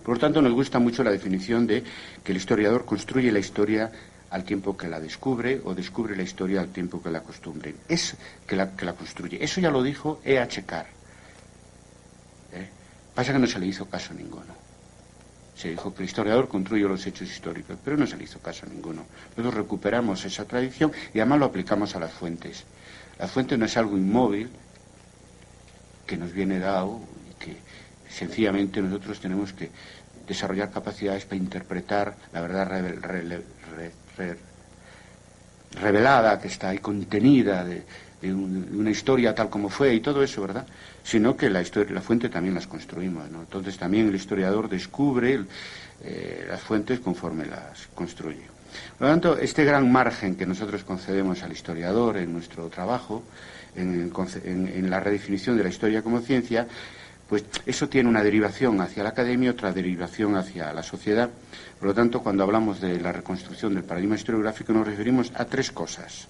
Por lo tanto, nos gusta mucho la definición de que el historiador construye la historia al tiempo que la descubre, o descubre la historia al tiempo que la costumbre. Es que la construye. Eso ya lo dijo E.H. Carr. Pasa que no se le hizo caso a ninguno. Se dijo que el historiador construye los hechos históricos, pero no se le hizo caso a ninguno. Nosotros recuperamos esa tradición y además lo aplicamos a las fuentes. La fuente no es algo inmóvil que nos viene dado y que sencillamente nosotros tenemos que desarrollar capacidades para interpretar la verdad revelada que está ahí contenida de una historia tal como fue y todo eso, ¿verdad? Sino que la fuente también las construimos, ¿no? Entonces también el historiador descubre las fuentes conforme las construye. Por lo tanto, este gran margen que nosotros concedemos al historiador en nuestro trabajo, en la redefinición de la historia como ciencia, pues eso tiene una derivación hacia la academia, otra derivación hacia la sociedad. Por lo tanto, cuando hablamos de la reconstrucción del paradigma historiográfico nos referimos a tres cosas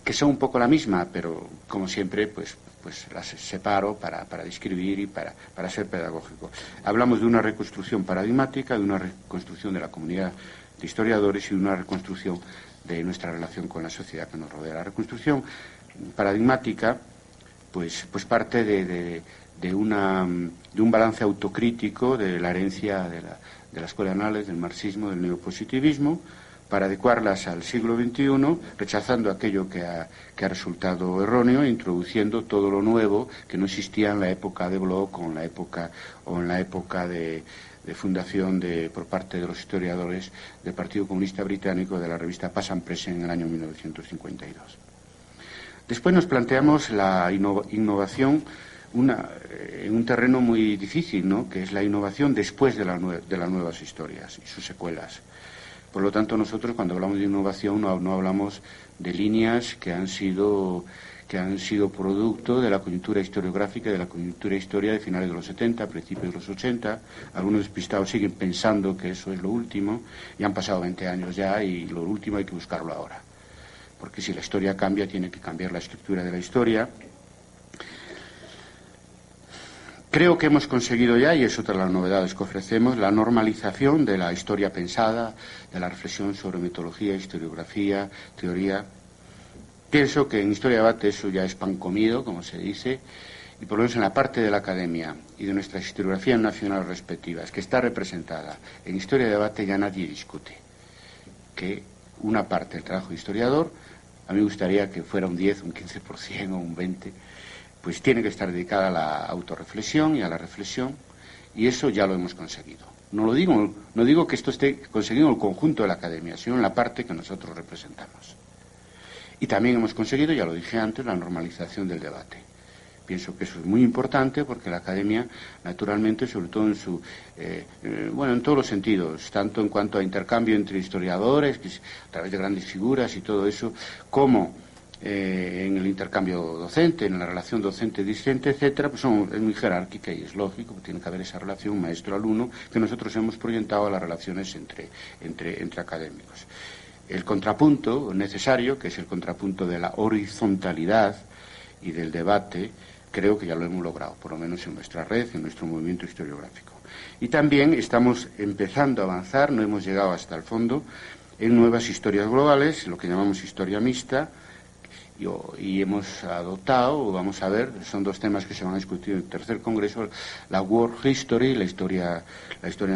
que son un poco la misma, pero como siempre, pues las separo para describir y para ser pedagógico. Hablamos de una reconstrucción paradigmática, de una reconstrucción de la comunidad de historiadores y de una reconstrucción de nuestra relación con la sociedad que nos rodea. La reconstrucción paradigmática pues parte de un balance autocrítico de la herencia de la escuela de análisis, del marxismo, del neopositivismo, para adecuarlas al siglo XXI, rechazando aquello que ha resultado erróneo e introduciendo todo lo nuevo que no existía en la época de Bloch o en la época de fundación por parte de los historiadores del Partido Comunista Británico de la revista Past and Present en el año 1952. Después nos planteamos la innovación en un terreno muy difícil, ¿no?, que es la innovación después de las nuevas historias y sus secuelas. Por lo tanto, nosotros cuando hablamos de innovación no hablamos de líneas que han sido producto de la coyuntura historiográfica, de la coyuntura historia de finales de los 70, principios de los 80. Algunos despistados siguen pensando que eso es lo último, y han pasado 20 años ya, y lo último hay que buscarlo ahora. Porque si la historia cambia, tiene que cambiar la estructura de la historia. Creo que hemos conseguido ya, y es otra de las novedades que ofrecemos, la normalización de la historia pensada, de la reflexión sobre metodología, historiografía, teoría. Pienso que en Historia de Debate eso ya es pan comido, como se dice, y por lo menos en la parte de la academia y de nuestras historiografías nacionales respectivas, que está representada en Historia de Debate, ya nadie discute que una parte del trabajo de historiador, a mí me gustaría que fuera un 10, un 15% o un 20%, pues tiene que estar dedicada a la autorreflexión y a la reflexión, y eso ya lo hemos conseguido. No digo que esto esté conseguido en el conjunto de la academia, sino en la parte que nosotros representamos. Y también hemos conseguido, ya lo dije antes, la normalización del debate. Pienso que eso es muy importante porque la academia, naturalmente, sobre todo en todos los sentidos, tanto en cuanto a intercambio entre historiadores, a través de grandes figuras y todo eso, como en el intercambio docente, en la relación docente-discente, etcétera, pues es muy jerárquica y es lógico, tiene que haber esa relación maestro-alumno que nosotros hemos proyectado a las relaciones entre académicos. El contrapunto necesario, que es el contrapunto de la horizontalidad y del debate, creo que ya lo hemos logrado, por lo menos en nuestra red, en nuestro movimiento historiográfico. Y también estamos empezando a avanzar, no hemos llegado hasta el fondo, en nuevas historias globales, lo que llamamos historia mixta, y hemos adoptado, o vamos a ver, son dos temas que se van a discutir en el tercer congreso, la World History, la historia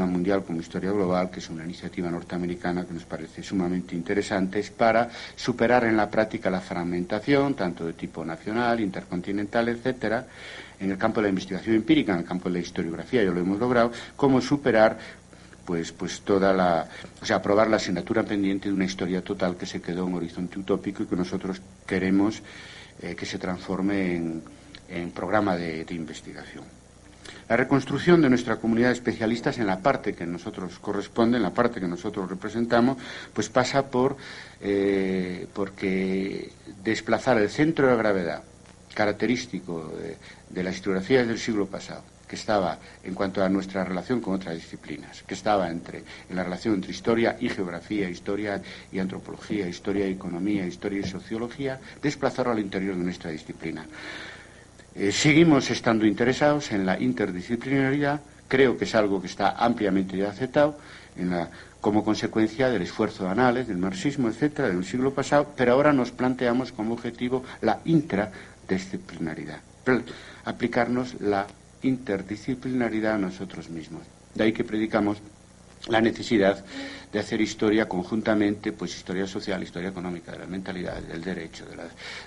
mundial como historia global, que es una iniciativa norteamericana que nos parece sumamente interesante, es para superar en la práctica la fragmentación, tanto de tipo nacional, intercontinental, etcétera, en el campo de la investigación empírica, en el campo de la historiografía, ya lo hemos logrado, como superar pues aprobar la asignatura pendiente de una historia total que se quedó en horizonte utópico y que nosotros queremos que se transforme en programa de investigación. La reconstrucción de nuestra comunidad de especialistas en la parte que nosotros corresponde, en la parte que nosotros representamos, pues pasa porque desplazar el centro de gravedad característico de las historiografías del siglo pasado, que estaba en cuanto a nuestra relación con otras disciplinas, que estaba en la relación entre historia y geografía, historia y antropología, historia y economía, historia y sociología, desplazarlo al interior de nuestra disciplina. Seguimos estando interesados en la interdisciplinaridad, creo que es algo que está ampliamente ya aceptado como consecuencia del esfuerzo de Annales, del marxismo, etcétera, del siglo pasado, pero ahora nos planteamos como objetivo la intradisciplinaridad, aplicarnos la interdisciplinaridad a nosotros mismos. De ahí que predicamos la necesidad de hacer historia conjuntamente, pues historia social, historia económica, de las mentalidades, del derecho, de la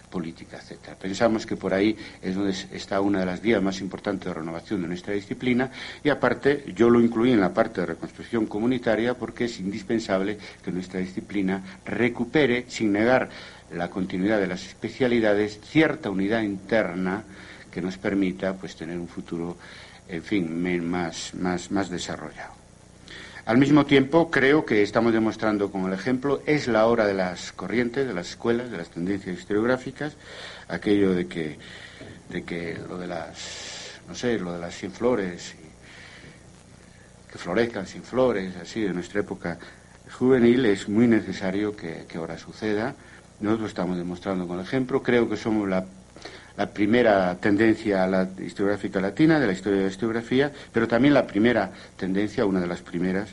política, etcétera. Pensamos que por ahí es donde está una de las vías más importantes de renovación de nuestra disciplina y aparte yo lo incluí en la parte de reconstrucción comunitaria porque es indispensable que nuestra disciplina recupere, sin negar la continuidad de las especialidades, cierta unidad interna que nos permita pues tener un futuro, en fin, más desarrollado. Al mismo tiempo, creo que estamos demostrando con el ejemplo, es la hora de las corrientes, de las escuelas, de las tendencias historiográficas, aquello de que lo de las 100 flores, que florezcan 100 flores, así, de nuestra época juvenil, es muy necesario que ahora suceda. Nosotros estamos demostrando con el ejemplo, creo que somos la primera tendencia historiográfica latina, de la historia de la historiografía, pero también la primera tendencia, una de las primeras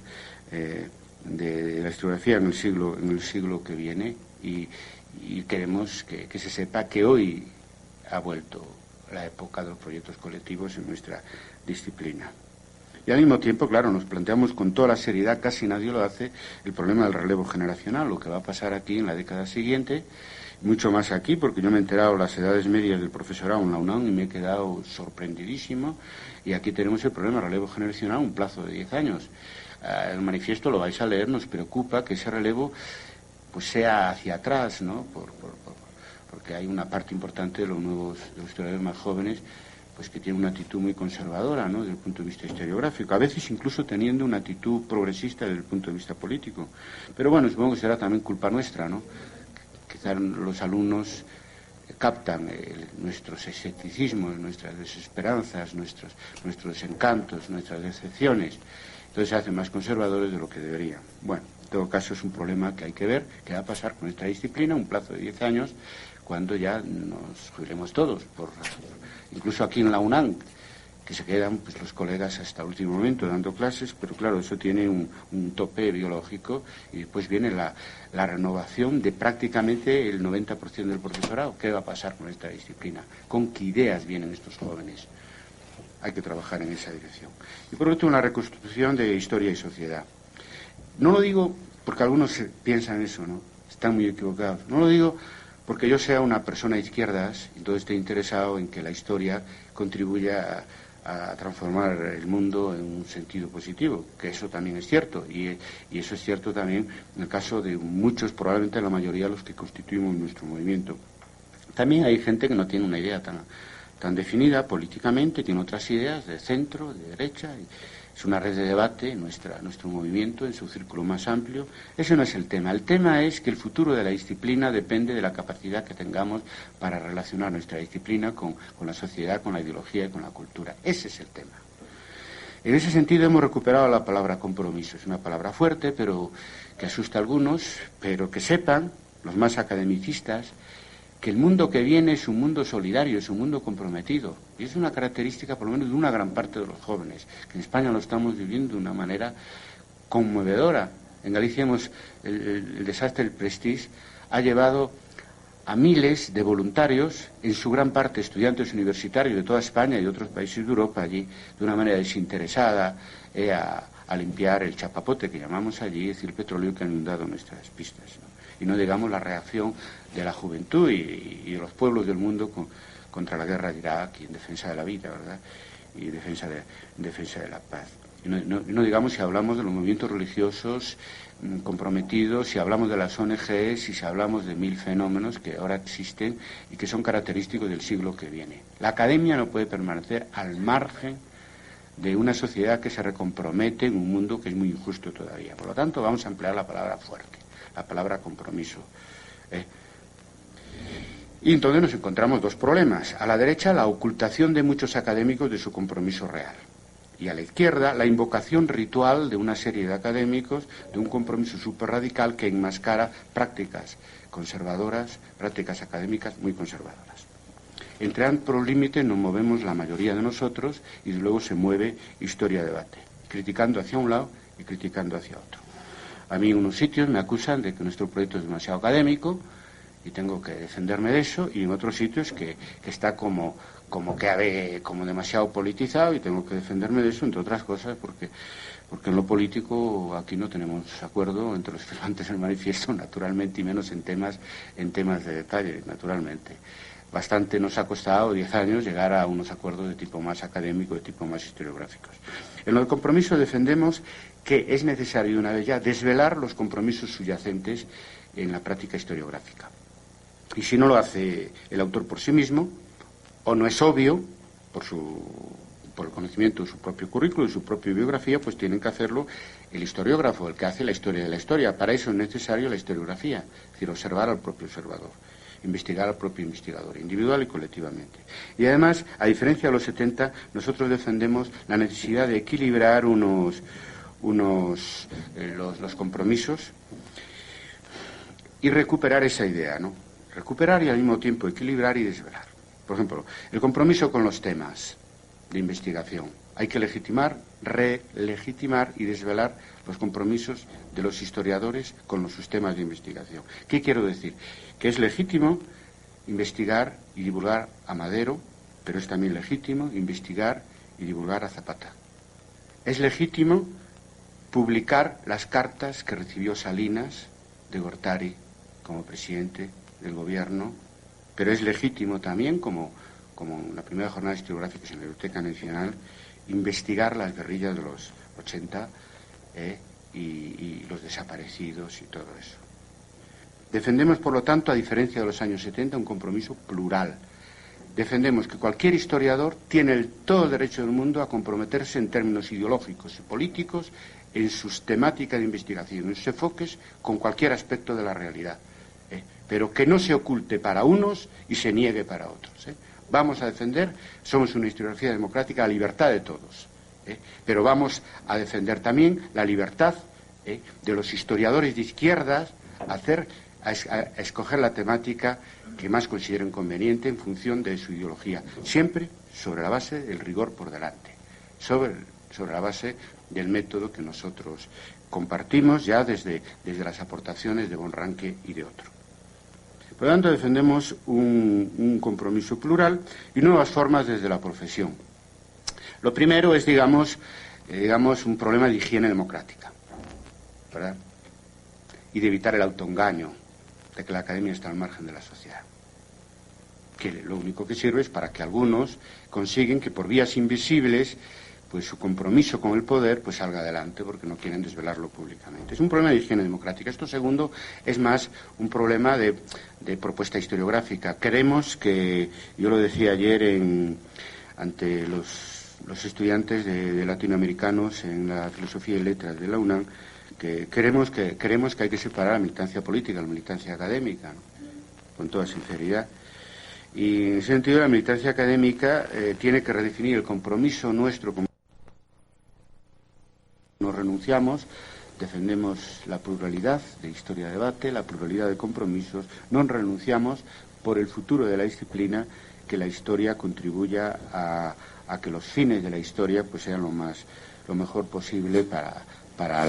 de la historiografía en el siglo que viene y queremos que se sepa que hoy ha vuelto la época de los proyectos colectivos en nuestra disciplina. Y al mismo tiempo, claro, nos planteamos con toda la seriedad, casi nadie lo hace, el problema del relevo generacional, lo que va a pasar aquí en la década siguiente, mucho más aquí, porque yo me he enterado las edades medias del profesorado en la UNAM y me he quedado sorprendidísimo, y aquí tenemos el problema del relevo generacional, un plazo de 10 años. El manifiesto lo vais a leer, nos preocupa que ese relevo pues sea hacia atrás, ¿no? Porque hay una parte importante de los historiadores más jóvenes pues que tienen una actitud muy conservadora, ¿no?, desde el punto de vista historiográfico, a veces incluso teniendo una actitud progresista desde el punto de vista político. Pero bueno, supongo que será también culpa nuestra, ¿no? Quizás los alumnos captan nuestros escepticismos, nuestras desesperanzas, nuestros desencantos, nuestras decepciones. Entonces se hacen más conservadores de lo que deberían. Bueno, en todo caso es un problema que hay que ver qué va a pasar con esta disciplina, un plazo de 10 años, cuando ya nos jubilemos todos. Incluso aquí en la UNAM, que se quedan pues los colegas hasta el último momento dando clases, pero claro, eso tiene un tope biológico y después viene la renovación de prácticamente el 90% del profesorado. ¿Qué va a pasar con esta disciplina? ¿Con qué ideas vienen estos jóvenes? Hay que trabajar en esa dirección. Y por último, una reconstrucción de historia y sociedad. No lo digo porque algunos piensan eso, ¿no? Están muy equivocados. No lo digo porque yo sea una persona de izquierdas y todo esté interesado en que la historia contribuya a transformar el mundo en un sentido positivo, que eso también es cierto, y eso es cierto también en el caso de muchos, probablemente la mayoría de los que constituimos nuestro movimiento. También hay gente que no tiene una idea tan definida políticamente, tiene otras ideas de centro, de derecha, y es una red de debate nuestro movimiento en su círculo más amplio. Ese no es el tema. El tema es que el futuro de la disciplina depende de la capacidad que tengamos para relacionar nuestra disciplina con la sociedad, con la ideología y con la cultura. Ese es el tema. En ese sentido hemos recuperado la palabra compromiso. Es una palabra fuerte, pero que asusta a algunos, pero que sepan, los más academicistas, que el mundo que viene es un mundo solidario, es un mundo comprometido. Y es una característica, por lo menos, de una gran parte de los jóvenes, que en España lo estamos viviendo de una manera conmovedora. En Galicia el desastre del Prestige ha llevado a miles de voluntarios, en su gran parte estudiantes universitarios de toda España y de otros países de Europa, allí, de una manera desinteresada, a limpiar el chapapote que llamamos allí, es decir, el petróleo que ha inundado nuestras pistas, ¿no? Y no digamos la reacción de la juventud y de los pueblos del mundo contra la guerra de Irak y en defensa de la vida, ¿verdad? Y en defensa de la paz. Y no digamos si hablamos de los movimientos religiosos comprometidos, si hablamos de las ONGs y si hablamos de mil fenómenos que ahora existen y que son característicos del siglo que viene. La academia no puede permanecer al margen de una sociedad que se recompromete en un mundo que es muy injusto todavía. Por lo tanto, vamos a emplear la palabra fuerte, la palabra compromiso. Y entonces nos encontramos dos problemas. A la derecha, la ocultación de muchos académicos de su compromiso real. Y a la izquierda, la invocación ritual de una serie de académicos de un compromiso súper radical que enmascara prácticas conservadoras, prácticas académicas muy conservadoras. Entre ambos límites nos movemos la mayoría de nosotros y luego se mueve historia-debate, criticando hacia un lado y criticando hacia otro. A mí en unos sitios me acusan de que nuestro proyecto es demasiado académico y tengo que defenderme de eso, y en otros sitios que está como demasiado politizado y tengo que defenderme de eso, entre otras cosas, porque en lo político aquí no tenemos acuerdo entre los firmantes del manifiesto, naturalmente, y menos en temas de detalle, naturalmente. Bastante nos ha costado 10 años llegar a unos acuerdos de tipo más académico, de tipo más historiográficos. En lo del compromiso defendemos que es necesario, una vez ya, desvelar los compromisos subyacentes en la práctica historiográfica. Y si no lo hace el autor por sí mismo, o no es obvio, por el conocimiento de su propio currículo, de su propia biografía, pues tienen que hacerlo el historiógrafo, el que hace la historia de la historia. Para eso es necesario la historiografía, es decir, observar al propio observador, investigar al propio investigador, individual y colectivamente. Y además, a diferencia de los 70, nosotros defendemos la necesidad de equilibrar los compromisos y recuperar esa idea, ¿no? Recuperar y al mismo tiempo equilibrar y desvelar. Por ejemplo, el compromiso con los temas de investigación. Hay que relegitimar y desvelar los compromisos de los historiadores con los sistemas de investigación. ¿Qué quiero decir? Que es legítimo investigar y divulgar a Madero, pero es también legítimo investigar y divulgar a Zapata. Es legítimo publicar las cartas que recibió Salinas de Gortari como presidente del gobierno, pero es legítimo también, como en la primera jornada historiográfica en la Biblioteca Nacional, investigar las guerrillas de los 80 y los desaparecidos y todo eso. Defendemos, por lo tanto, a diferencia de los años 70, un compromiso plural. Defendemos que cualquier historiador tiene todo el derecho del mundo a comprometerse en términos ideológicos y políticos en sus temáticas de investigación, en sus enfoques con cualquier aspecto de la realidad, pero que no se oculte para unos y se niegue para otros. Vamos a defender, somos una historiografía democrática, la libertad de todos, pero vamos a defender también la libertad de los historiadores de izquierdas a escoger la temática que más consideren conveniente en función de su ideología, siempre sobre la base del rigor por delante, sobre la base del método que nosotros compartimos ya desde las aportaciones de Bonranque y de otro. Por lo tanto, defendemos un compromiso plural y nuevas formas desde la profesión. Lo primero es, digamos, un problema de higiene democrática, ¿verdad? Y de evitar el autoengaño de que la academia está al margen de la sociedad. Que lo único que sirve es para que algunos consiguen que por vías invisibles pues su compromiso con el poder pues salga adelante porque no quieren desvelarlo públicamente. Es un problema de higiene democrática. Esto segundo es más un problema de propuesta historiográfica. Queremos que, yo lo decía ayer ante los estudiantes de latinoamericanos en la filosofía y letras de la UNAM, que creemos que hay que separar la militancia política, la militancia académica, ¿no? Con toda sinceridad. Y en ese sentido la militancia académica tiene que redefinir el compromiso nuestro con no renunciamos, defendemos la pluralidad de historia-debate, la pluralidad de compromisos, no renunciamos por el futuro de la disciplina, que la historia contribuya a que los fines de la historia pues sean lo mejor posible para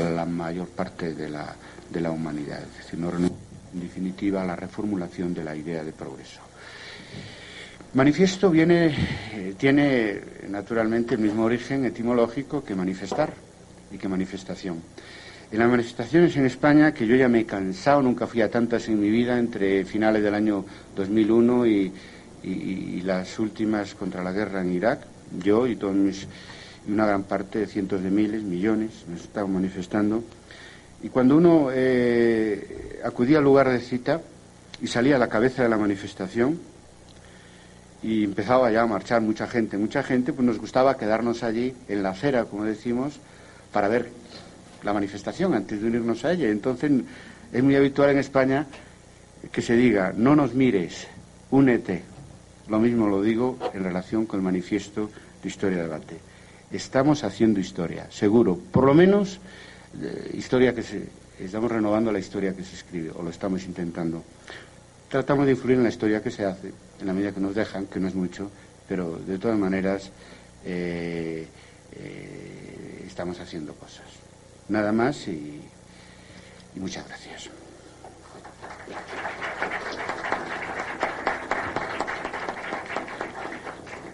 la mayor parte de la humanidad. Es decir, no renunciamos en definitiva a la reformulación de la idea de progreso. Manifiesto tiene naturalmente el mismo origen etimológico que manifestar y que manifestación. En las manifestaciones en España, que yo ya me he cansado, nunca fui a tantas en mi vida, entre finales del año 2001 y las últimas contra la guerra en Irak, yo y una gran parte de cientos de miles, millones, nos estaban manifestando. Y cuando uno acudía al lugar de cita y salía a la cabeza de la manifestación y empezaba ya a marchar mucha gente, pues nos gustaba quedarnos allí en la acera, como decimos, para ver la manifestación antes de unirnos a ella. Entonces es muy habitual en España que se diga, no nos mires, únete. Lo mismo lo digo en relación con el manifiesto de Historia-Debate. Estamos haciendo historia, seguro, por lo menos estamos renovando la historia que se escribe, o lo estamos intentando. Tratamos de influir en la historia que se hace, en la medida que nos dejan, que no es mucho, pero de todas maneras estamos haciendo cosas. Nada más y muchas gracias.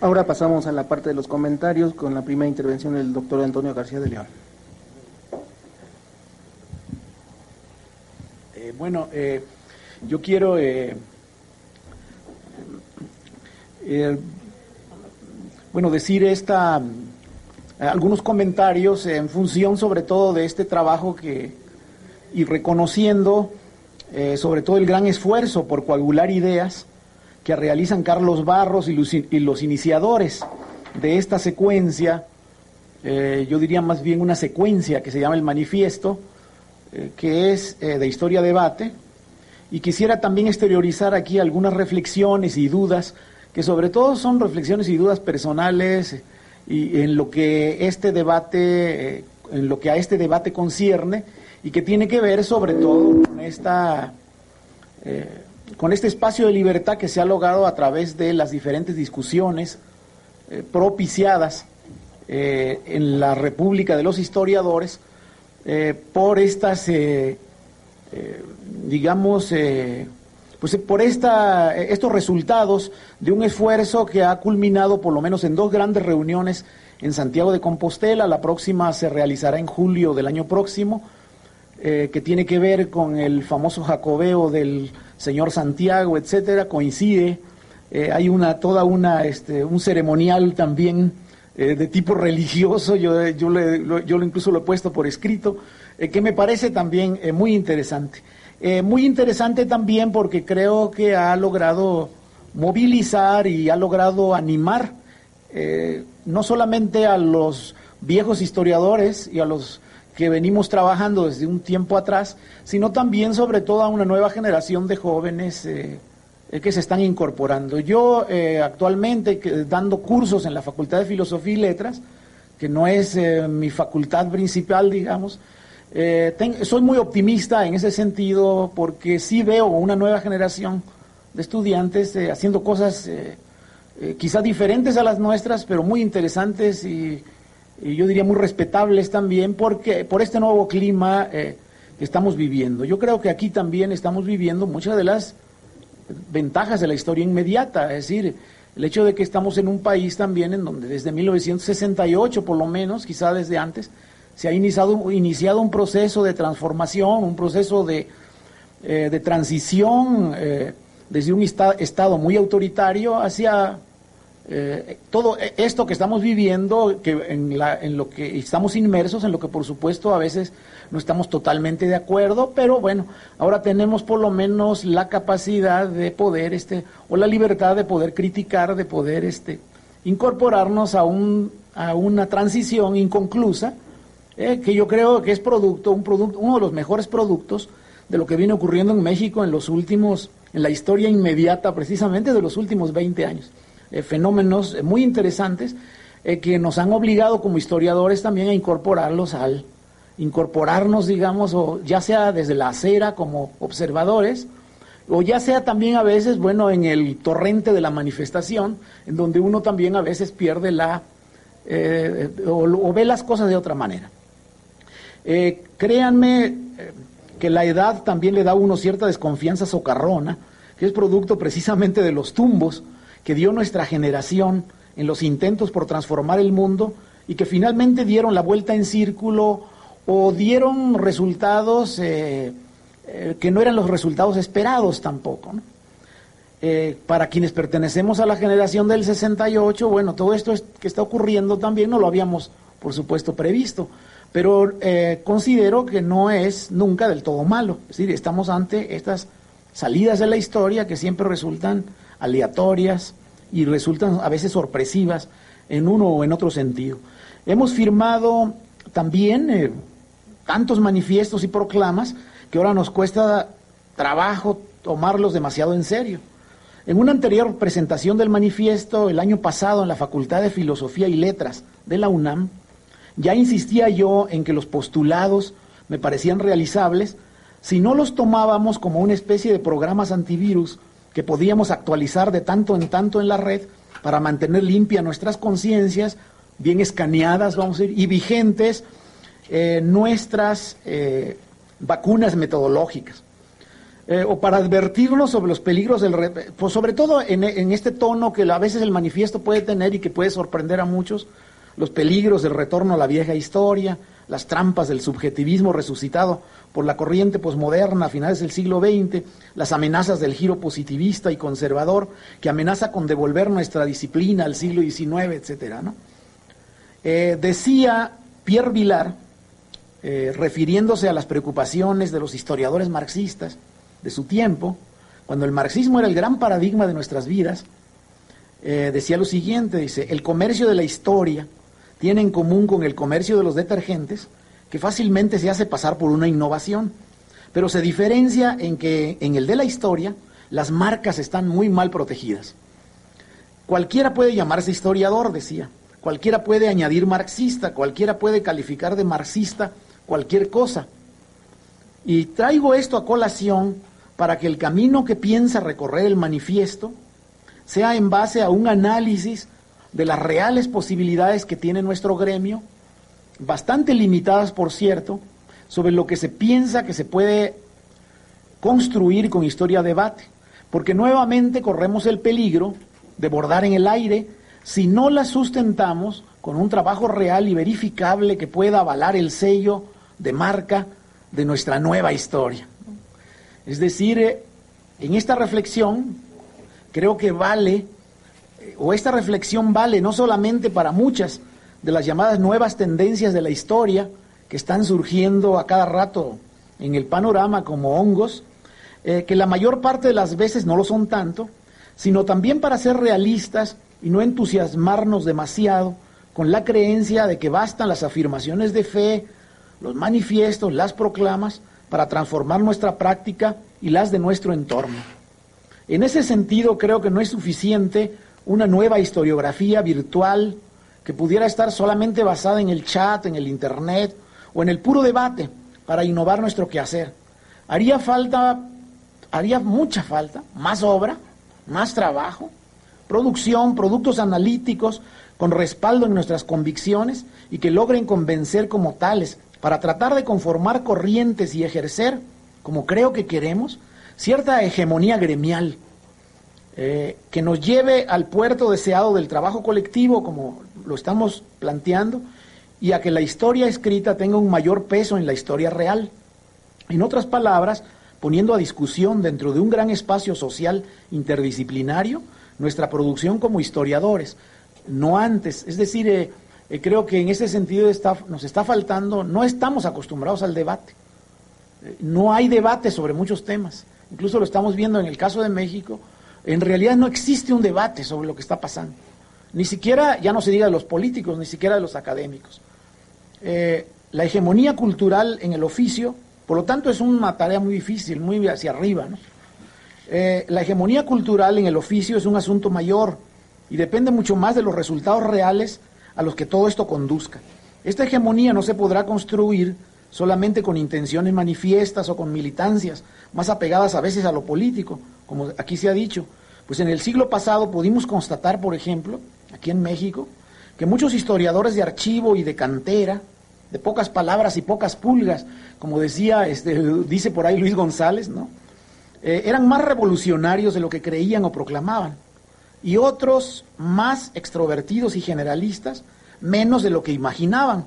Ahora pasamos a la parte de los comentarios con la primera intervención del doctor Antonio García de León. Yo quiero decir algunos comentarios en función sobre todo de este trabajo y reconociendo sobre todo el gran esfuerzo por coagular ideas que realizan Carlos Barros y los iniciadores de esta secuencia, yo diría más bien una secuencia que se llama el Manifiesto, que es de Historia-Debate, y quisiera también exteriorizar aquí algunas reflexiones y dudas, que sobre todo son reflexiones y dudas personales y en lo que a este debate concierne, y que tiene que ver sobre todo con este espacio de libertad que se ha logrado a través de las diferentes discusiones propiciadas en la República de los Historiadores por estas, por estos resultados de un esfuerzo que ha culminado por lo menos en 2 grandes reuniones en Santiago de Compostela. La próxima se realizará en julio del año próximo, que tiene que ver con el famoso jacobeo del señor Santiago, etcétera. Coincide, hay un ceremonial también de tipo religioso, yo incluso lo he puesto por escrito, que me parece también muy interesante. Muy interesante también porque creo que ha logrado movilizar y ha logrado animar no solamente a los viejos historiadores y a los que venimos trabajando desde un tiempo atrás, sino también sobre todo a una nueva generación de jóvenes que se están incorporando. Yo actualmente dando cursos en la Facultad de Filosofía y Letras, que no es mi facultad principal, digamos, soy muy optimista en ese sentido porque sí veo una nueva generación de estudiantes haciendo cosas quizá diferentes a las nuestras, pero muy interesantes y yo diría muy respetables también, porque por este nuevo clima que estamos viviendo. Yo creo que aquí también estamos viviendo muchas de las ventajas de la historia inmediata, es decir, el hecho de que estamos en un país también en donde desde 1968 por lo menos, quizá desde antes, se ha iniciado un proceso de transformación, un proceso de transición desde un estado muy autoritario hacia todo esto que estamos viviendo, que en lo que estamos inmersos, en lo que por supuesto a veces no estamos totalmente de acuerdo, pero bueno, ahora tenemos por lo menos la capacidad de poder, o la libertad de poder criticar, de poder incorporarnos a una transición inconclusa, que yo creo que es uno de los mejores productos de lo que viene ocurriendo en México en la historia inmediata precisamente de los últimos 20 años. Fenómenos muy interesantes que nos han obligado como historiadores también a incorporarnos, digamos, o ya sea desde la acera como observadores, o ya sea también a veces, bueno, en el torrente de la manifestación, en donde uno también a veces pierde o ve las cosas de otra manera. Créanme que la edad también le da a uno cierta desconfianza socarrona, que es producto precisamente de los tumbos que dio nuestra generación en los intentos por transformar el mundo y que finalmente dieron la vuelta en círculo o dieron resultados que no eran los resultados esperados tampoco, ¿no? Para quienes pertenecemos a la generación del 68, bueno, todo esto que está ocurriendo también no lo habíamos, por supuesto, previsto, pero considero que no es nunca del todo malo. Es decir, estamos ante estas salidas de la historia que siempre resultan aleatorias y resultan a veces sorpresivas en uno o en otro sentido. Hemos firmado también tantos manifiestos y proclamas que ahora nos cuesta trabajo tomarlos demasiado en serio. En una anterior presentación del manifiesto el año pasado en la Facultad de Filosofía y Letras de la UNAM, ya insistía yo en que los postulados me parecían realizables si no los tomábamos como una especie de programas antivirus que podíamos actualizar de tanto en la red para mantener limpias nuestras conciencias, bien escaneadas, vamos a decir, y vigentes nuestras vacunas metodológicas. O para advertirnos sobre los peligros pues sobre todo en este tono que a veces el manifiesto puede tener y que puede sorprender a muchos, los peligros del retorno a la vieja historia, las trampas del subjetivismo resucitado por la corriente posmoderna a finales del siglo XX, las amenazas del giro positivista y conservador que amenaza con devolver nuestra disciplina al siglo XIX, etcétera, ¿no? Decía Pierre Vilar, refiriéndose a las preocupaciones de los historiadores marxistas de su tiempo, cuando el marxismo era el gran paradigma de nuestras vidas, decía lo siguiente, dice: el comercio de la historia tiene en común con el comercio de los detergentes que fácilmente se hace pasar por una innovación, pero se diferencia en que en el de la historia las marcas están muy mal protegidas. Cualquiera puede llamarse historiador, decía, cualquiera puede añadir marxista, cualquiera puede calificar de marxista cualquier cosa. Y traigo esto a colación para que el camino que piensa recorrer el manifiesto sea en base a un análisis de las reales posibilidades que tiene nuestro gremio, bastante limitadas por cierto, sobre lo que se piensa que se puede construir con historia debate, porque nuevamente corremos el peligro de bordar en el aire si no la sustentamos con un trabajo real y verificable que pueda avalar el sello de marca de nuestra nueva historia. Es decir, en esta reflexión creo que esta reflexión vale no solamente para muchas de las llamadas nuevas tendencias de la historia que están surgiendo a cada rato en el panorama como hongos, que la mayor parte de las veces no lo son tanto, sino también para ser realistas y no entusiasmarnos demasiado con la creencia de que bastan las afirmaciones de fe, los manifiestos, las proclamas, para transformar nuestra práctica y las de nuestro entorno. En ese sentido, creo que no es suficiente una nueva historiografía virtual que pudiera estar solamente basada en el chat, en el internet o en el puro debate para innovar nuestro quehacer. Haría mucha falta, más obra, más trabajo, producción, productos analíticos con respaldo en nuestras convicciones y que logren convencer como tales para tratar de conformar corrientes y ejercer, como creo que queremos, cierta hegemonía gremial que nos lleve al puerto deseado del trabajo colectivo, como lo estamos planteando, y a que la historia escrita tenga un mayor peso en la historia real. En otras palabras, poniendo a discusión dentro de un gran espacio social interdisciplinario nuestra producción como historiadores, no antes. Es decir, creo que en ese sentido nos está faltando, no estamos acostumbrados al debate. No hay debate sobre muchos temas. Incluso lo estamos viendo en el caso de México. En realidad no existe un debate sobre lo que está pasando. Ni siquiera, ya no se diga de los políticos, ni siquiera de los académicos. La hegemonía cultural en el oficio, por lo tanto, es una tarea muy difícil, muy hacia arriba, ¿no? La hegemonía cultural en el oficio es un asunto mayor y depende mucho más de los resultados reales a los que todo esto conduzca. Esta hegemonía no se podrá construir solamente con intenciones manifiestas o con militancias, más apegadas a veces a lo político, como aquí se ha dicho. Pues en el siglo pasado pudimos constatar, por ejemplo, aquí en México, que muchos historiadores de archivo y de cantera, de pocas palabras y pocas pulgas, como dice por ahí Luis González, ¿no? Eran más revolucionarios de lo que creían o proclamaban, y otros más extrovertidos y generalistas, menos de lo que imaginaban,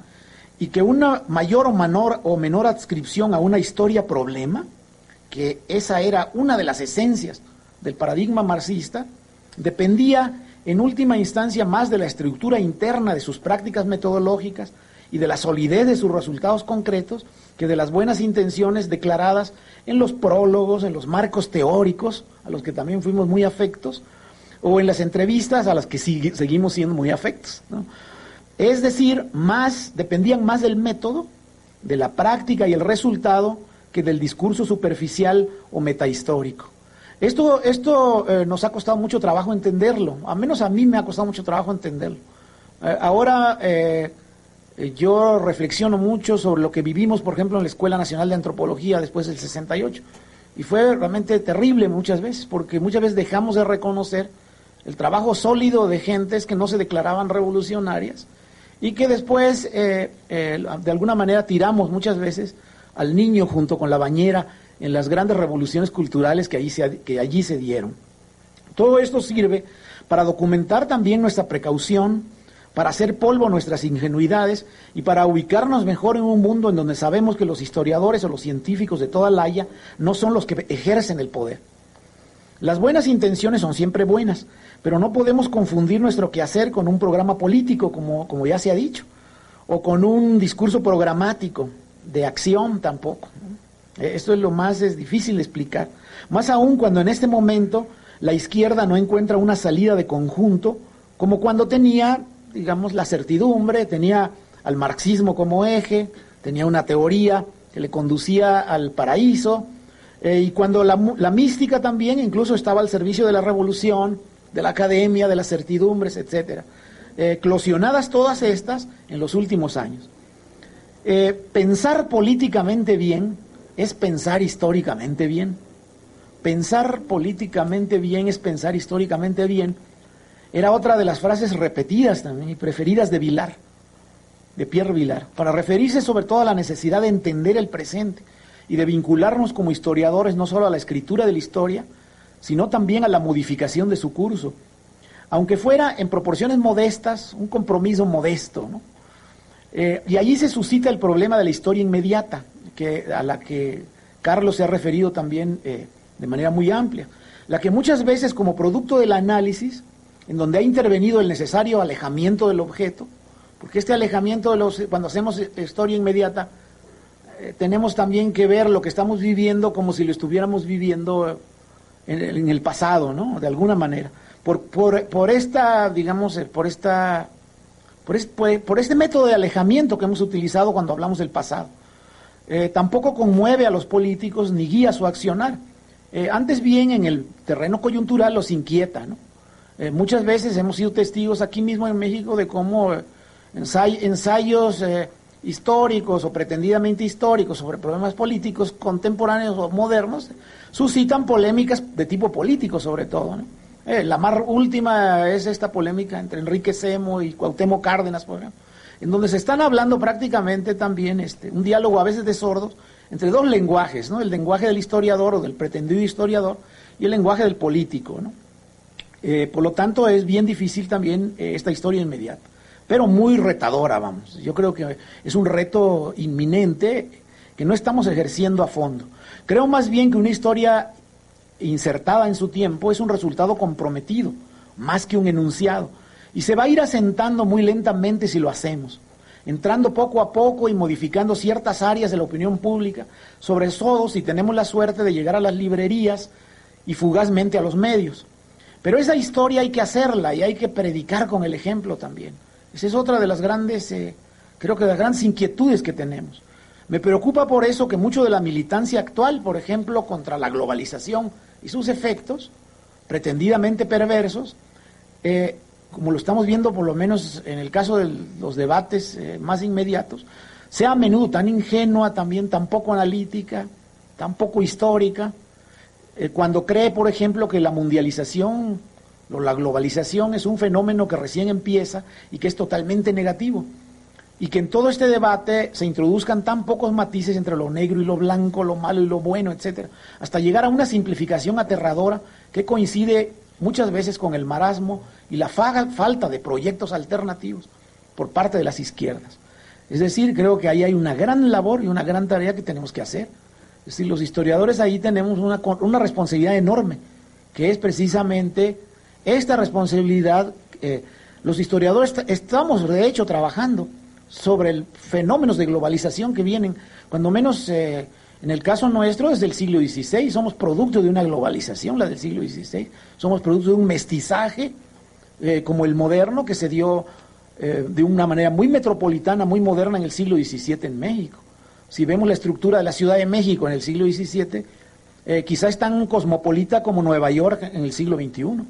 y que una mayor o menor adscripción a una historia problema, que esa era una de las esencias del paradigma marxista, dependía en última instancia más de la estructura interna de sus prácticas metodológicas y de la solidez de sus resultados concretos que de las buenas intenciones declaradas en los prólogos, en los marcos teóricos, a los que también fuimos muy afectos, o en las entrevistas a las que seguimos siendo muy afectos, ¿no? Es decir, dependían más del método, de la práctica y el resultado que del discurso superficial o metahistórico. Esto nos ha costado mucho trabajo entenderlo, al menos a mí me ha costado mucho trabajo entenderlo. Ahora yo reflexiono mucho sobre lo que vivimos, por ejemplo, en la Escuela Nacional de Antropología después del 68, y fue realmente terrible muchas veces, porque muchas veces dejamos de reconocer el trabajo sólido de gentes que no se declaraban revolucionarias, y que después de alguna manera tiramos muchas veces al niño junto con la bañera en las grandes revoluciones culturales que allí se dieron. Todo esto sirve para documentar también nuestra precaución, para hacer polvo nuestras ingenuidades y para ubicarnos mejor en un mundo en donde sabemos que los historiadores o los científicos de toda la haya no son los que ejercen el poder. Las buenas intenciones son siempre buenas, pero no podemos confundir nuestro quehacer con un programa político, como ya se ha dicho, o con un discurso programático de acción tampoco, ¿no? Esto es lo más difícil de explicar, más aún cuando en este momento la izquierda no encuentra una salida de conjunto, como cuando tenía, digamos, la certidumbre, tenía al marxismo como eje, tenía una teoría que le conducía al paraíso, y cuando la mística también incluso estaba al servicio de la revolución, de la academia, de las certidumbres, etcétera. Eclosionadas todas estas en los últimos años. Pensar políticamente bien es pensar históricamente bien. Pensar políticamente bien es pensar históricamente bien. Era otra de las frases repetidas también y preferidas de Vilar, de Pierre Vilar, para referirse sobre todo a la necesidad de entender el presente y de vincularnos como historiadores no solo a la escritura de la historia, sino también a la modificación de su curso, aunque fuera en proporciones modestas, un compromiso modesto, ¿no? Y allí se suscita el problema de la historia inmediata, a la que Carlos se ha referido también de manera muy amplia, la que muchas veces como producto del análisis, en donde ha intervenido el necesario alejamiento del objeto, porque este alejamiento cuando hacemos historia inmediata, tenemos también que ver lo que estamos viviendo como si lo estuviéramos viviendo en el pasado, ¿no? De alguna manera. Por esta, digamos, por este método de alejamiento que hemos utilizado cuando hablamos del pasado. Tampoco conmueve a los políticos ni guía su accionar. Antes bien, en el terreno coyuntural los inquieta, ¿no? Muchas veces hemos sido testigos aquí mismo en México de cómo ensayos históricos o pretendidamente históricos sobre problemas políticos contemporáneos o modernos suscitan polémicas de tipo político sobre todo, ¿no? La más última es esta polémica entre Enrique Semo y Cuauhtémoc Cárdenas, por ejemplo, en donde se están hablando prácticamente también un diálogo a veces de sordos entre dos lenguajes, ¿no? El lenguaje del historiador o del pretendido historiador y el lenguaje del político, ¿no? Por lo tanto, es bien difícil también esta historia inmediata, pero muy retadora, vamos. Yo creo que es un reto inminente que no estamos ejerciendo a fondo. Creo más bien que una historia insertada en su tiempo es un resultado comprometido, más que un enunciado, y se va a ir asentando muy lentamente si lo hacemos, entrando poco a poco y modificando ciertas áreas de la opinión pública, sobre todo si tenemos la suerte de llegar a las librerías y fugazmente a los medios. Pero esa historia hay que hacerla y hay que predicar con el ejemplo también. Esa es otra de las grandes, creo que de las grandes inquietudes que tenemos. Me preocupa por eso que mucho de la militancia actual, por ejemplo, contra la globalización y sus efectos, pretendidamente perversos, como lo estamos viendo por lo menos en el caso de los debates más inmediatos, sea a menudo tan ingenua, también tan poco analítica, tan poco histórica, cuando cree, por ejemplo, que la mundialización o la globalización es un fenómeno que recién empieza y que es totalmente negativo, y que en todo este debate se introduzcan tan pocos matices entre lo negro y lo blanco, lo malo y lo bueno, etcétera, hasta llegar a una simplificación aterradora que coincide muchas veces con el marasmo y la falta de proyectos alternativos por parte de las izquierdas. Es decir, creo que ahí hay una gran labor y una gran tarea que tenemos que hacer. Es decir, los historiadores ahí tenemos una responsabilidad enorme, que es precisamente esta responsabilidad. Los historiadores estamos, de hecho, trabajando sobre fenómenos de globalización que vienen, cuando menos en el caso nuestro, desde el siglo XVI, somos producto de una globalización, la del siglo XVI, somos producto de un mestizaje como el moderno que se dio de una manera muy metropolitana, muy moderna en el siglo XVII en México. Si vemos la estructura de la Ciudad de México en el siglo XVII, quizá es tan cosmopolita como Nueva York en el siglo XXI.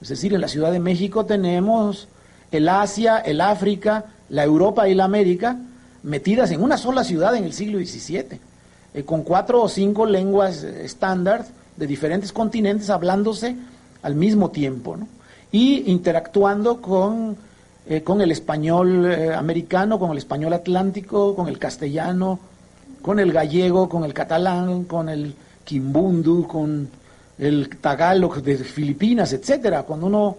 Es decir, en la Ciudad de México tenemos el Asia, el África, la Europa y la América metidas en una sola ciudad en el siglo XVII, con 4 o 5 lenguas estándar de diferentes continentes hablándose al mismo tiempo, ¿no? Y interactuando con el español americano, con el español atlántico, con el castellano, con el gallego, con el catalán, con el quimbundu, con el tagalog de Filipinas, etcétera. Cuando uno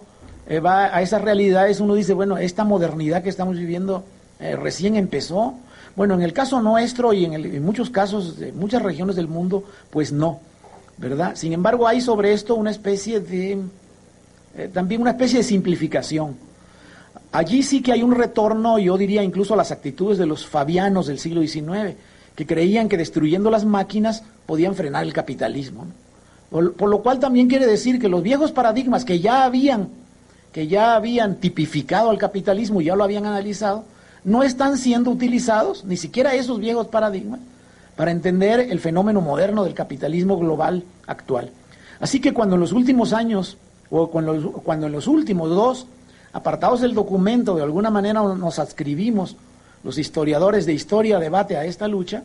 va a esas realidades, uno dice, bueno, esta modernidad que estamos viviendo recién empezó. Bueno, en el caso nuestro y en muchos casos de muchas regiones del mundo, pues no, ¿verdad? Sin embargo, hay sobre esto una especie de, también una especie de simplificación. Allí sí que hay un retorno, yo diría incluso a las actitudes de los fabianos del siglo XIX, que creían que destruyendo las máquinas podían frenar el capitalismo, ¿no? Por lo cual también quiere decir que los viejos paradigmas que ya habían tipificado al capitalismo y ya lo habían analizado, no están siendo utilizados, ni siquiera esos viejos paradigmas, para entender el fenómeno moderno del capitalismo global actual. Así que cuando en los últimos años, o cuando en los últimos 2 apartados del documento de alguna manera nos adscribimos los historiadores de historia, debate a esta lucha,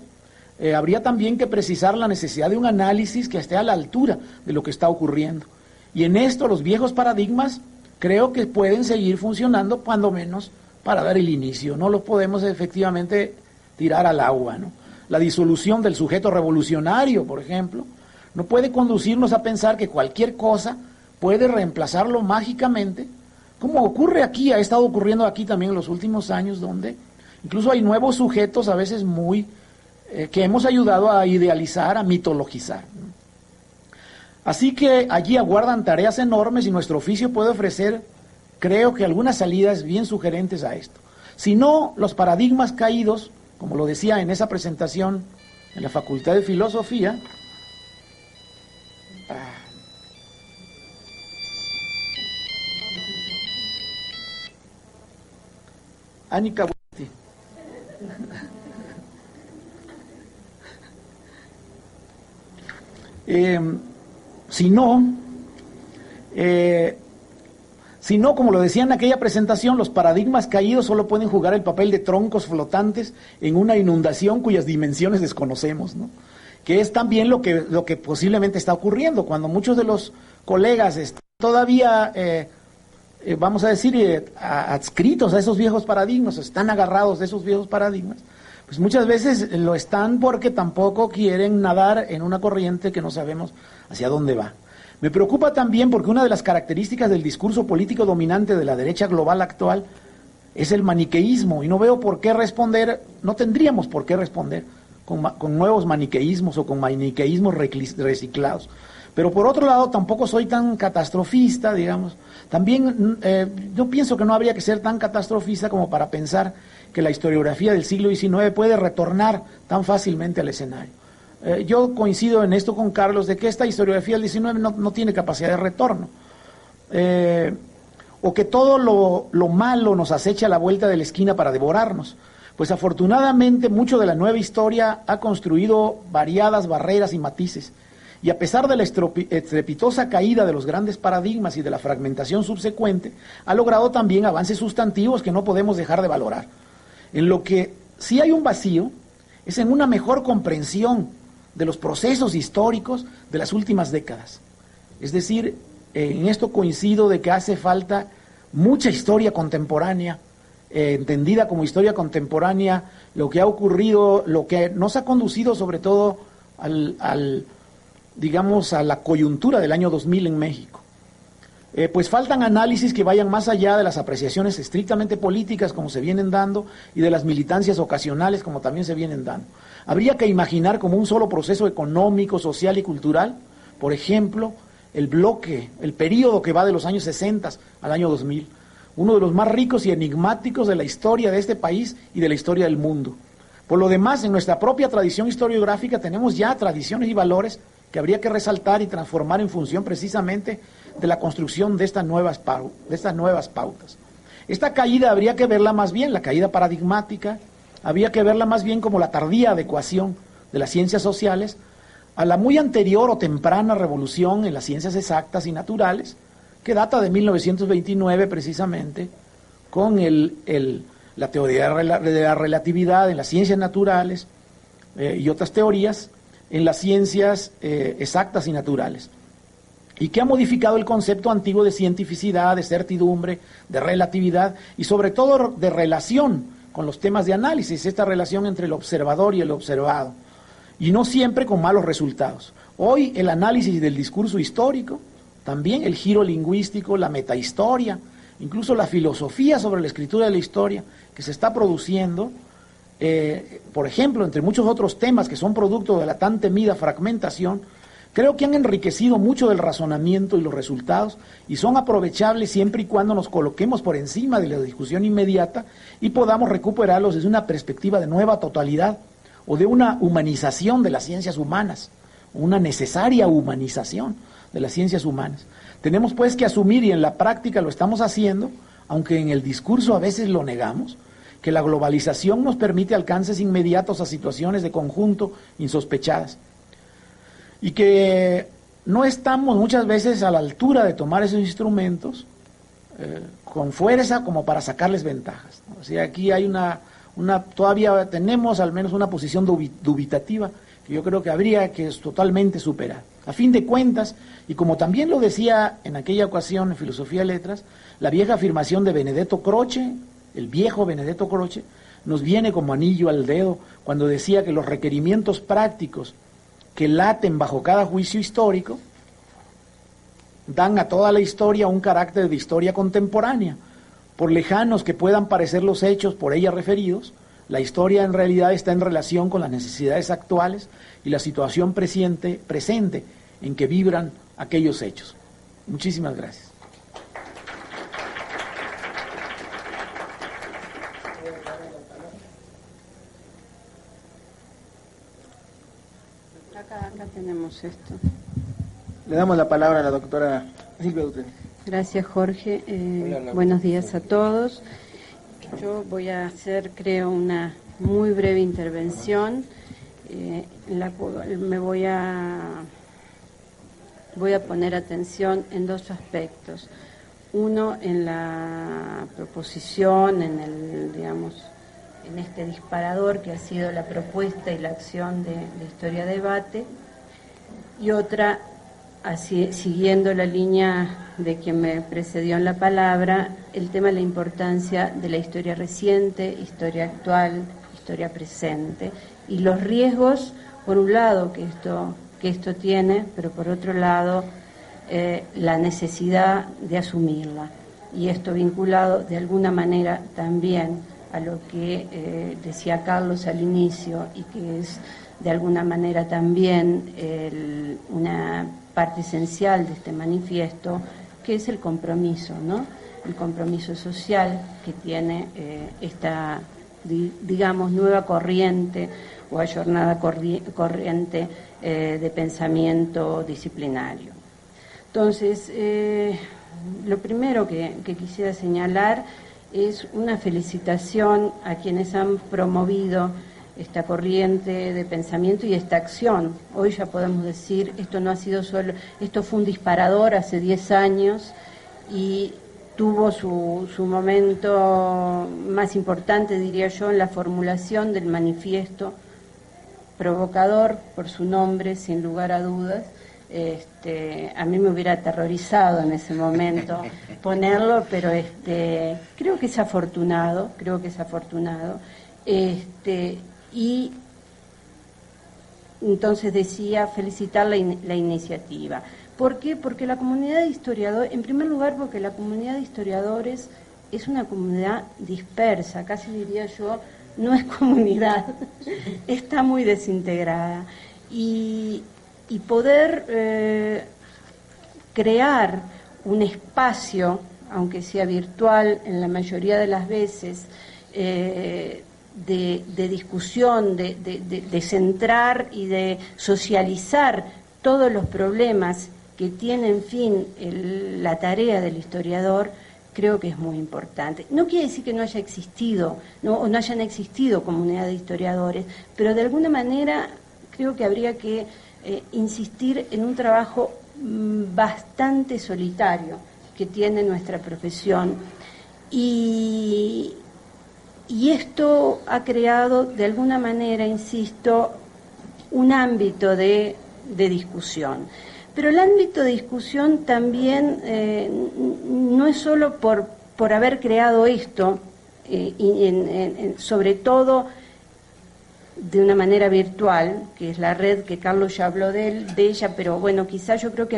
habría también que precisar la necesidad de un análisis que esté a la altura de lo que está ocurriendo. Y en esto los viejos paradigmas creo que pueden seguir funcionando, cuando menos para dar el inicio. No los podemos efectivamente tirar al agua, ¿no? La disolución del sujeto revolucionario, por ejemplo, no puede conducirnos a pensar que cualquier cosa puede reemplazarlo mágicamente, como ocurre aquí, ha estado ocurriendo aquí también en los últimos años, donde incluso hay nuevos sujetos a veces que hemos ayudado a idealizar, a mitologizar, ¿no? Así que allí aguardan tareas enormes y nuestro oficio puede ofrecer, creo que algunas salidas bien sugerentes a esto. Si no, los paradigmas caídos, como lo decía en esa presentación en la Facultad de Filosofía, Anika Busti. Si no, como lo decía en aquella presentación, los paradigmas caídos solo pueden jugar el papel de troncos flotantes en una inundación cuyas dimensiones desconocemos, ¿no? Que es también lo que posiblemente está ocurriendo, cuando muchos de los colegas todavía, vamos a decir, adscritos a esos viejos paradigmas, están agarrados de esos viejos paradigmas, pues muchas veces lo están porque tampoco quieren nadar en una corriente que no sabemos hacia dónde va. Me preocupa también porque una de las características del discurso político dominante de la derecha global actual es el maniqueísmo, y no veo por qué responder, no tendríamos por qué responder con nuevos maniqueísmos o con maniqueísmos reciclados. Pero por otro lado, tampoco soy tan catastrofista, digamos. También yo pienso que no habría que ser tan catastrofista como para pensar que la historiografía del siglo XIX puede retornar tan fácilmente al escenario. Yo coincido en esto con Carlos, de que esta historiografía del XIX no tiene capacidad de retorno. O que todo lo malo nos acecha a la vuelta de la esquina para devorarnos. Pues afortunadamente mucho de la nueva historia ha construido variadas barreras y matices. Y a pesar de la estrepitosa caída de los grandes paradigmas y de la fragmentación subsecuente, ha logrado también avances sustantivos que no podemos dejar de valorar. En lo que sí hay un vacío es en una mejor comprensión de los procesos históricos de las últimas décadas. Es decir, en esto coincido de que hace falta mucha historia contemporánea, entendida como historia contemporánea, lo que ha ocurrido, lo que nos ha conducido sobre todo digamos, a la coyuntura del año 2000 en México. Pues faltan análisis que vayan más allá de las apreciaciones estrictamente políticas como se vienen dando y de las militancias ocasionales como también se vienen dando. Habría que imaginar como un solo proceso económico, social y cultural, por ejemplo, el período que va de los años 60 al año 2000, uno de los más ricos y enigmáticos de la historia de este país y de la historia del mundo. Por lo demás, en nuestra propia tradición historiográfica tenemos ya tradiciones y valores que habría que resaltar y transformar en función precisamente de la construcción de estas nuevas pautas. Esta caída habría que verla más bien, la caída paradigmática, habría que verla más bien como la tardía adecuación de las ciencias sociales a la muy anterior o temprana revolución en las ciencias exactas y naturales, que data de 1929 precisamente, con la teoría de la relatividad en las ciencias naturales y otras teorías en las ciencias exactas y naturales, y que ha modificado el concepto antiguo de cientificidad, de certidumbre, de relatividad y sobre todo de relación con los temas de análisis, esta relación entre el observador y el observado, y no siempre con malos resultados. Hoy el análisis del discurso histórico, también el giro lingüístico, la metahistoria, incluso la filosofía sobre la escritura de la historia que se está produciendo, por ejemplo, entre muchos otros temas que son producto de la tan temida fragmentación, creo que han enriquecido mucho del razonamiento y los resultados y son aprovechables siempre y cuando nos coloquemos por encima de la discusión inmediata y podamos recuperarlos desde una perspectiva de nueva totalidad o de una humanización de las ciencias humanas, una necesaria humanización de las ciencias humanas. Tenemos pues que asumir, y en la práctica lo estamos haciendo, aunque en el discurso a veces lo negamos, que la globalización nos permite alcances inmediatos a situaciones de conjunto insospechadas y que no estamos muchas veces a la altura de tomar esos instrumentos con fuerza como para sacarles ventajas, ¿no? O sea, aquí hay todavía tenemos al menos una posición dubitativa que yo creo que habría que totalmente superar. A fin de cuentas, y como también lo decía en aquella ocasión en Filosofía y Letras, la vieja afirmación de Benedetto Croce, el viejo Benedetto Croce, nos viene como anillo al dedo cuando decía que los requerimientos prácticos que laten bajo cada juicio histórico dan a toda la historia un carácter de historia contemporánea. Por lejanos que puedan parecer los hechos por ella referidos, la historia en realidad está en relación con las necesidades actuales y la situación presente en que vibran aquellos hechos. Muchísimas gracias. Acá tenemos esto. Le damos la palabra a la doctora Silvia Dutré. Gracias, Jorge. Buenos días a todos. Yo voy a hacer, creo, una muy breve intervención. Me voy a poner atención en dos aspectos. Uno, en la proposición, en este disparador que ha sido la propuesta y la acción de Historia Debate, y otra siguiendo la línea de quien me precedió en la palabra, el tema de la importancia de la historia reciente, historia actual, historia presente, y los riesgos, por un lado, que esto tiene, pero por otro lado, la necesidad de asumirla. Y esto vinculado de alguna manera también a lo que decía Carlos al inicio, y que es de alguna manera también una parte esencial de este manifiesto, que es el compromiso, ¿no? El compromiso social que tiene esta, digamos, nueva corriente o ayornada corriente de pensamiento disciplinario. Entonces, lo primero que quisiera señalar es una felicitación a quienes han promovido esta corriente de pensamiento y esta acción. Hoy ya podemos decir, esto no ha sido solo, esto fue un disparador hace 10 años y tuvo su momento más importante, diría yo, en la formulación del manifiesto, provocador por su nombre, sin lugar a dudas. A mí me hubiera aterrorizado en ese momento ponerlo, pero creo que es afortunado, y entonces decía felicitar la iniciativa. ¿Por qué? Porque la comunidad de historiadores, en primer lugar porque la comunidad de historiadores es una comunidad dispersa, casi diría yo, no es comunidad, está muy desintegrada, y poder crear un espacio, aunque sea virtual en la mayoría de las veces, de discusión, de centrar y de socializar todos los problemas que tiene, en fin, la tarea del historiador, creo que es muy importante. No quiere decir que no haya existido, o no hayan existido comunidades de historiadores, pero de alguna manera creo que habría que insistir en un trabajo bastante solitario que tiene nuestra profesión, y esto ha creado de alguna manera, insisto, un ámbito de discusión. Pero el ámbito de discusión también no es solo por haber creado esto, sobre todo de una manera virtual, que es la red que Carlos ya habló de ella, pero bueno, quizás yo creo que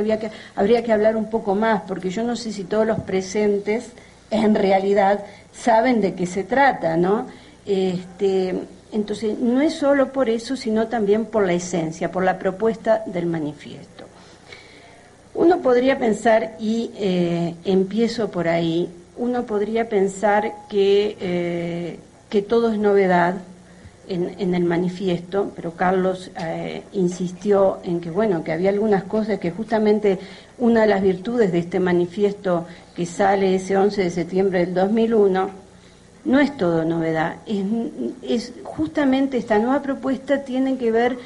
habría que hablar un poco más, porque yo no sé si todos los presentes en realidad saben de qué se trata, ¿no? Entonces, no es solo por eso, sino también por la esencia, por la propuesta del manifiesto. Uno podría pensar, y empiezo por ahí, uno podría pensar que todo es novedad en el manifiesto, pero Carlos insistió en que, bueno, que había algunas cosas que justamente una de las virtudes de este manifiesto que sale ese 11 de septiembre del 2001, no es todo novedad, es justamente esta nueva propuesta tiene que ver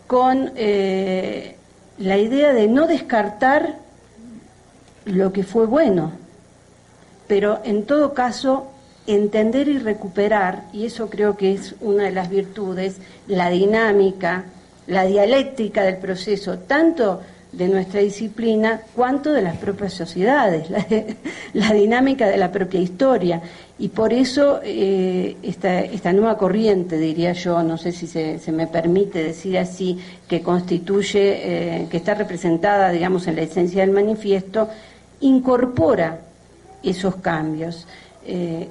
con la idea de no descartar lo que fue bueno, pero en todo caso entender y recuperar, y eso creo que es una de las virtudes, la dinámica, la dialéctica del proceso, tanto de nuestra disciplina cuanto de las propias sociedades, la dinámica de la propia historia. Y por eso esta nueva corriente, diría yo, no sé si se me permite decir así, que constituye, que está representada, digamos, en la esencia del manifiesto, incorpora esos cambios,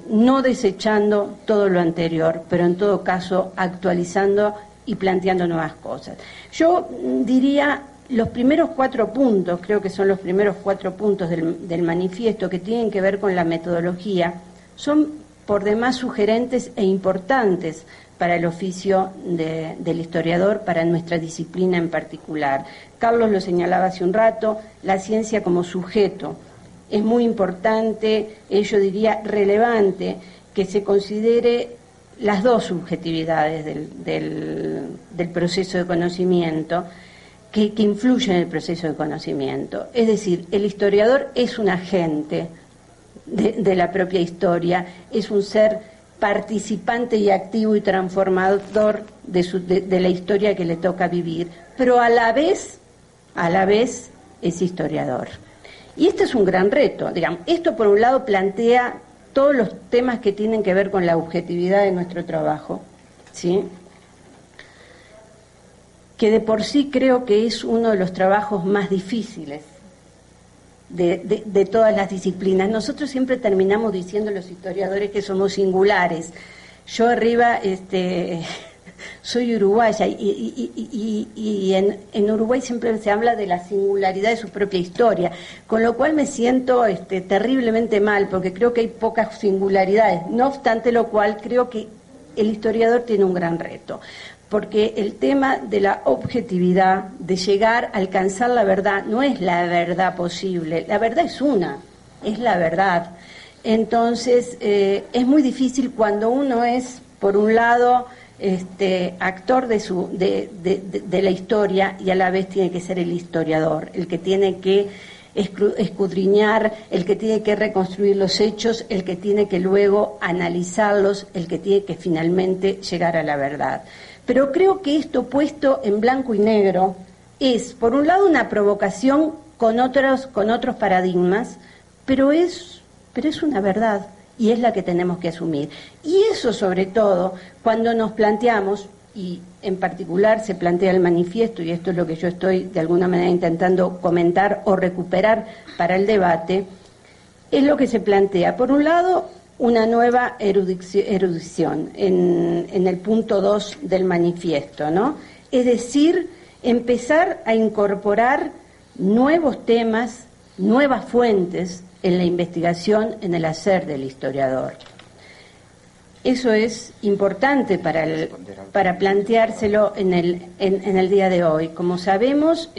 no desechando todo lo anterior, pero en todo caso actualizando y planteando nuevas cosas. Yo diría los primeros 4 puntos, creo que son los primeros 4 puntos del manifiesto que tienen que ver con la metodología, son por demás sugerentes e importantes para el oficio del historiador, para nuestra disciplina en particular. Carlos lo señalaba hace un rato, la ciencia como sujeto. Es muy importante, yo diría relevante, que se considere las dos subjetividades del proceso de conocimiento, que influyen en el proceso de conocimiento. Es decir, el historiador es un agente de la propia historia, es un ser participante y activo y transformador de la historia que le toca vivir, pero a la vez es historiador. Y este es un gran reto, digamos. Esto por un lado plantea todos los temas que tienen que ver con la objetividad de nuestro trabajo, ¿sí? Que de por sí creo que es uno de los trabajos más difíciles de todas las disciplinas. Nosotros siempre terminamos diciendo los historiadores que somos singulares. Yo arriba soy uruguaya y en Uruguay siempre se habla de la singularidad de su propia historia, con lo cual me siento terriblemente mal, porque creo que hay pocas singularidades. No obstante lo cual, creo que el historiador tiene un gran reto, porque el tema de la objetividad, de llegar a alcanzar la verdad, no es la verdad posible, la verdad es la verdad. Entonces, es muy difícil cuando uno es, por un lado, actor de la historia, y a la vez tiene que ser el historiador, el que tiene que escudriñar, el que tiene que reconstruir los hechos, el que tiene que luego analizarlos, el que tiene que finalmente llegar a la verdad. Pero creo que esto puesto en blanco y negro es, por un lado, una provocación con otros paradigmas, pero es una verdad y es la que tenemos que asumir. Y eso, sobre todo, cuando nos planteamos, y en particular se plantea el manifiesto, y esto es lo que yo estoy de alguna manera intentando comentar o recuperar para el debate, es lo que se plantea. Por un lado, una nueva erudición en el punto 2 del manifiesto, ¿no? Es decir, empezar a incorporar nuevos temas, nuevas fuentes en la investigación, en el hacer del historiador. Eso es importante para planteárselo en el día de hoy. Como sabemos,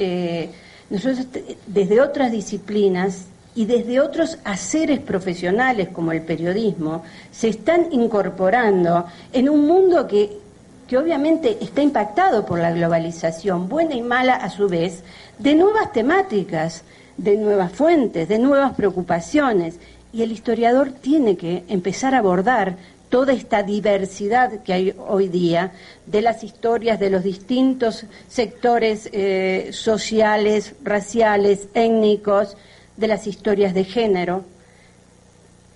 nosotros desde otras disciplinas y desde otros haceres profesionales como el periodismo, se están incorporando en un mundo que obviamente está impactado por la globalización, buena y mala a su vez, de nuevas temáticas, de nuevas fuentes, de nuevas preocupaciones, y el historiador tiene que empezar a abordar toda esta diversidad que hay hoy día de las historias de los distintos sectores sociales, raciales, étnicos, de las historias de género,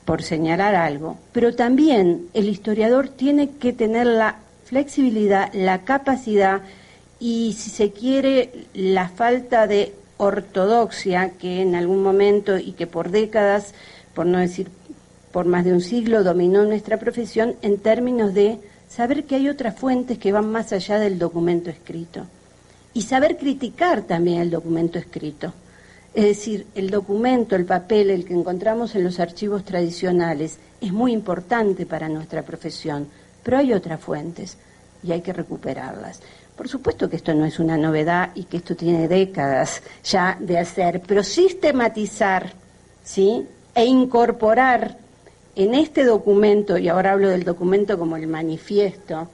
por señalar algo, pero también el historiador tiene que tener la flexibilidad, la capacidad y, si se quiere, la falta de ortodoxia que en algún momento y que por décadas, por no decir por más de un siglo, dominó nuestra profesión en términos de saber que hay otras fuentes que van más allá del documento escrito y saber criticar también el documento escrito. Es decir, el documento, el papel, el que encontramos en los archivos tradicionales, es muy importante para nuestra profesión, pero hay otras fuentes y hay que recuperarlas. Por supuesto que esto no es una novedad y que esto tiene décadas ya de hacer, pero sistematizar, ¿sí?, e incorporar en este documento, y ahora hablo del documento como el manifiesto,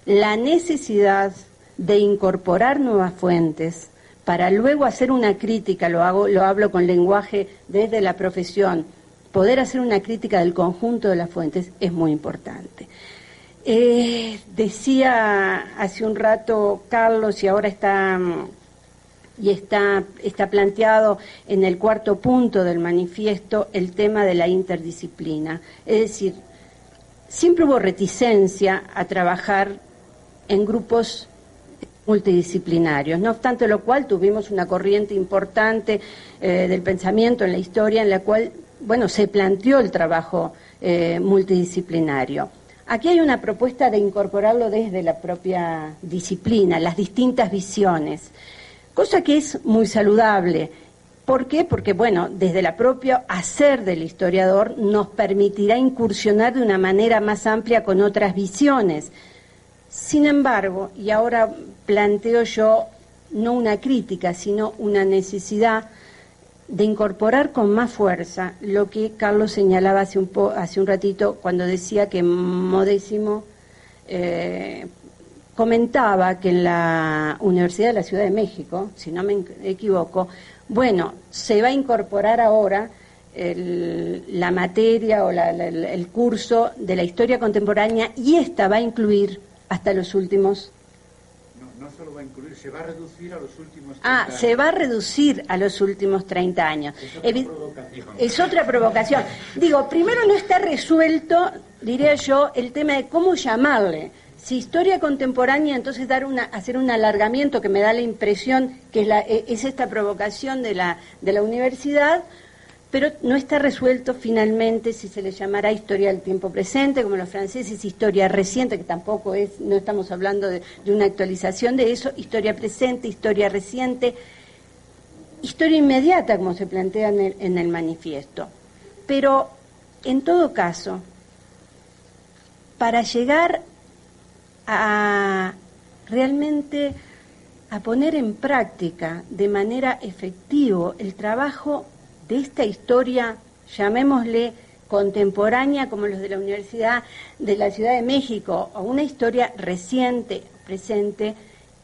la necesidad de incorporar nuevas fuentes para luego hacer una crítica, lo hablo con lenguaje desde la profesión, poder hacer una crítica del conjunto de las fuentes es muy importante. Decía hace un rato Carlos, y ahora está planteado en el cuarto punto del manifiesto, el tema de la interdisciplina. Es decir, siempre hubo reticencia a trabajar en grupos multidisciplinarios, no obstante lo cual tuvimos una corriente importante del pensamiento en la historia en la cual, se planteó el trabajo multidisciplinario. Aquí hay una propuesta de incorporarlo desde la propia disciplina, las distintas visiones, cosa que es muy saludable. ¿Por qué? Porque, desde la propia hacer del historiador nos permitirá incursionar de una manera más amplia con otras visiones. Sin embargo, y ahora planteo yo no una crítica, sino una necesidad de incorporar con más fuerza lo que Carlos señalaba hace un ratito cuando decía que Modésimo comentaba que en la Universidad de la Ciudad de México, si no me equivoco, se va a incorporar ahora la materia o el curso de la historia contemporánea, y esta va a incluir hasta los últimos No solo va a incluir, se va a reducir a los últimos 30 años. Se va a reducir a los últimos 30 años. Es otra provocación. Digo, primero no está resuelto, diría yo, el tema de cómo llamarle. Si historia contemporánea, entonces hacer un alargamiento que me da la impresión que es esta provocación de la universidad, pero no está resuelto finalmente si se le llamará historia del tiempo presente, como los franceses, historia reciente, que tampoco no estamos hablando de una actualización de eso, historia presente, historia reciente, historia inmediata, como se plantea en el manifiesto. Pero, en todo caso, para llegar a realmente a poner en práctica de manera efectiva el trabajo de esta historia, llamémosle contemporánea, como los de la Universidad de la Ciudad de México, o una historia reciente, presente,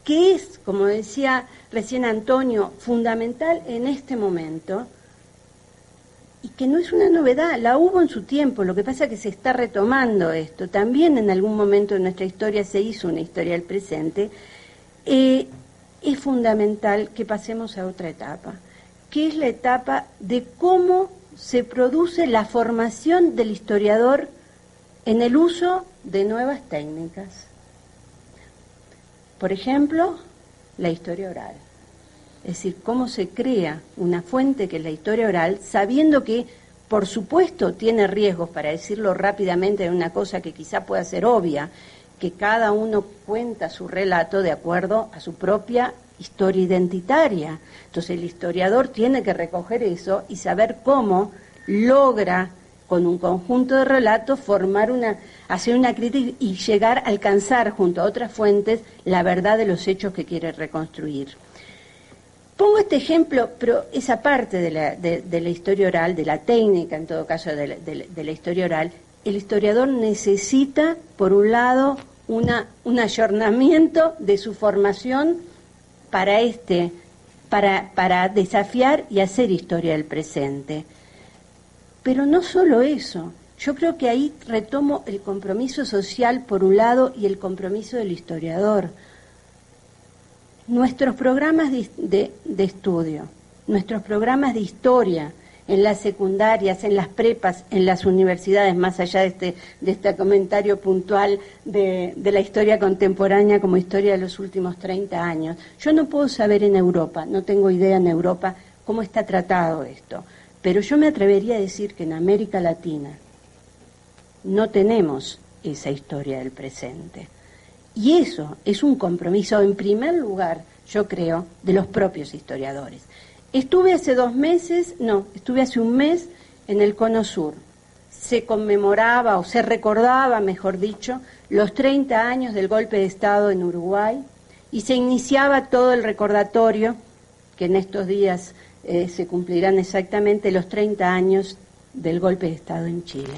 que es, como decía recién Antonio, fundamental en este momento, y que no es una novedad, la hubo en su tiempo, lo que pasa es que se está retomando esto. También en algún momento de nuestra historia se hizo una historia del presente. Es fundamental que pasemos a otra etapa, que es la etapa de cómo se produce la formación del historiador en el uso de nuevas técnicas. Por ejemplo, la historia oral. Es decir, cómo se crea una fuente que es la historia oral, sabiendo que, por supuesto, tiene riesgos, para decirlo rápidamente, de una cosa que quizá pueda ser obvia, que cada uno cuenta su relato de acuerdo a su propia historia identitaria. Entonces el historiador tiene que recoger eso y saber cómo logra, con un conjunto de relatos, hacer una crítica y llegar a alcanzar, junto a otras fuentes, la verdad de los hechos que quiere reconstruir. Pongo este ejemplo, pero esa parte de la historia oral, de la técnica, en todo caso, de la historia oral, el historiador necesita, por un lado, un ayornamiento de su formación para desafiar y hacer historia del presente. Pero no solo eso, yo creo que ahí retomo el compromiso social por un lado y el compromiso del historiador. Nuestros programas de estudio, nuestros programas de historia en las secundarias, en las prepas, en las universidades, más allá de este comentario puntual de la historia contemporánea como historia de los últimos 30 años. Yo no puedo saber en Europa, no tengo idea en Europa cómo está tratado esto, pero yo me atrevería a decir que en América Latina no tenemos esa historia del presente. Y eso es un compromiso, en primer lugar, yo creo, de los propios historiadores. Estuve hace un mes en el Cono Sur. Se conmemoraba, o se recordaba, mejor dicho, los 30 años del golpe de Estado en Uruguay, y se iniciaba todo el recordatorio, que en estos días se cumplirán exactamente los 30 años del golpe de Estado en Chile.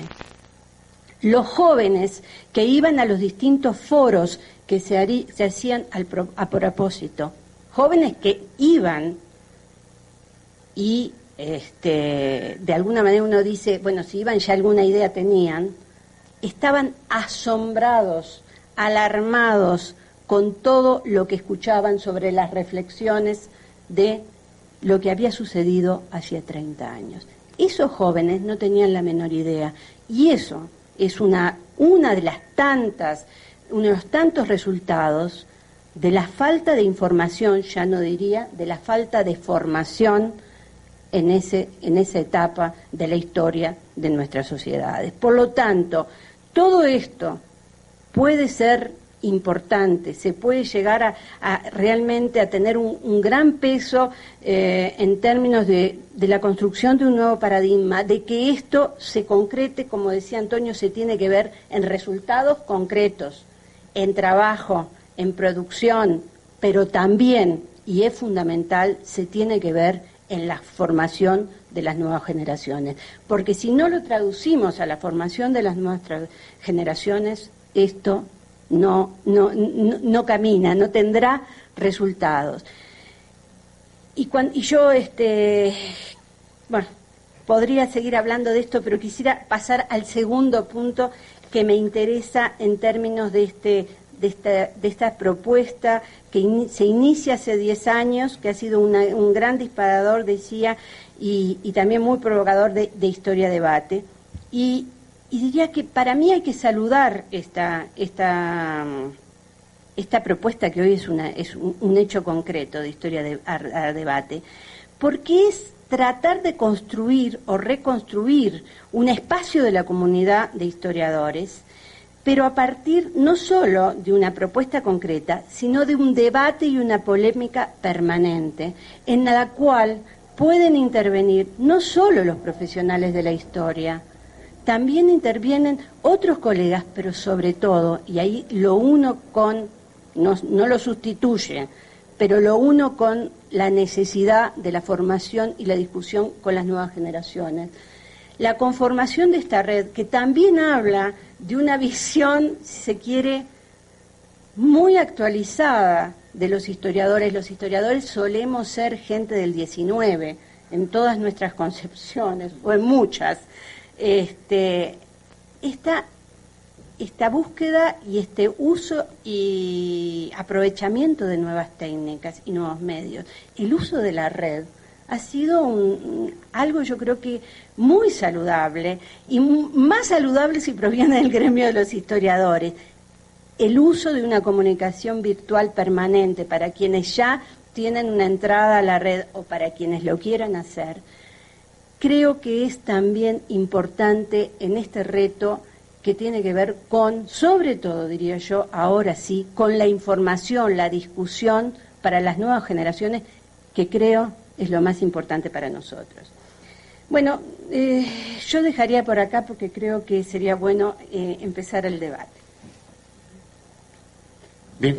Los jóvenes que iban a los distintos foros que se hacían a propósito, jóvenes que iban y de alguna manera uno dice, bueno, si iban ya alguna idea tenían, estaban asombrados, alarmados con todo lo que escuchaban sobre las reflexiones de lo que había sucedido hacía 30 años. Esos jóvenes no tenían la menor idea, y eso es una de las tantas, uno de los tantos resultados de la falta de información, ya no diría, de la falta de formación en esa etapa de la historia de nuestras sociedades. Por lo tanto, todo esto puede ser importante, se puede llegar a realmente a tener un gran peso en términos de la construcción de un nuevo paradigma, de que esto se concrete, como decía Antonio, se tiene que ver en resultados concretos, en trabajo, en producción, pero también, y es fundamental, se tiene que ver en la formación de las nuevas generaciones. Porque si no lo traducimos a la formación de las nuevas generaciones, esto no camina, no tendrá resultados. Y yo, podría seguir hablando de esto, pero quisiera pasar al segundo punto que me interesa en términos de de esta propuesta que se inicia hace 10 años, que ha sido un gran disparador, decía, y también muy provocador de historia-debate. Y diría que para mí hay que saludar esta propuesta que hoy es un hecho concreto de historia-debate, porque es tratar de construir o reconstruir un espacio de la comunidad de historiadores, pero a partir no solo de una propuesta concreta, sino de un debate y una polémica permanente, en la cual pueden intervenir no solo los profesionales de la historia, también intervienen otros colegas, pero sobre todo, y ahí lo uno con, no lo sustituye, pero lo uno con la necesidad de la formación y la discusión con las nuevas generaciones. La conformación de esta red, que también habla de una visión, si se quiere, muy actualizada de los historiadores. Los historiadores solemos ser gente del 19, en todas nuestras concepciones, o en muchas. Esta búsqueda y este uso y aprovechamiento de nuevas técnicas y nuevos medios, el uso de la red ha sido algo, yo creo que muy saludable, y más saludable si proviene del gremio de los historiadores. El uso de una comunicación virtual permanente para quienes ya tienen una entrada a la red o para quienes lo quieran hacer, creo que es también importante en este reto que tiene que ver con, sobre todo, diría yo, ahora sí, con la información, la discusión para las nuevas generaciones, que creo es lo más importante para nosotros. Bueno, yo dejaría por acá porque creo que sería bueno empezar el debate. Bien.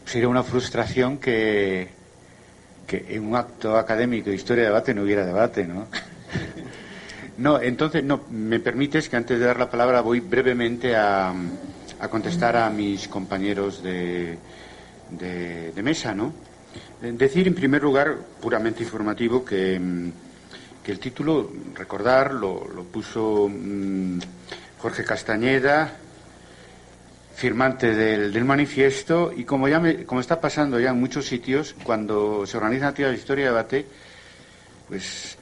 Sería una frustración que en un acto académico de historia de debate no hubiera debate, ¿no? No, entonces, no, me permites que antes de dar la palabra voy brevemente a contestar a mis compañeros de mesa, ¿no? Decir, en primer lugar, puramente informativo, que el título, recordar, lo puso Jorge Castañeda, firmante del manifiesto, y como está pasando ya en muchos sitios, cuando se organizan actividades de historia y debate, pues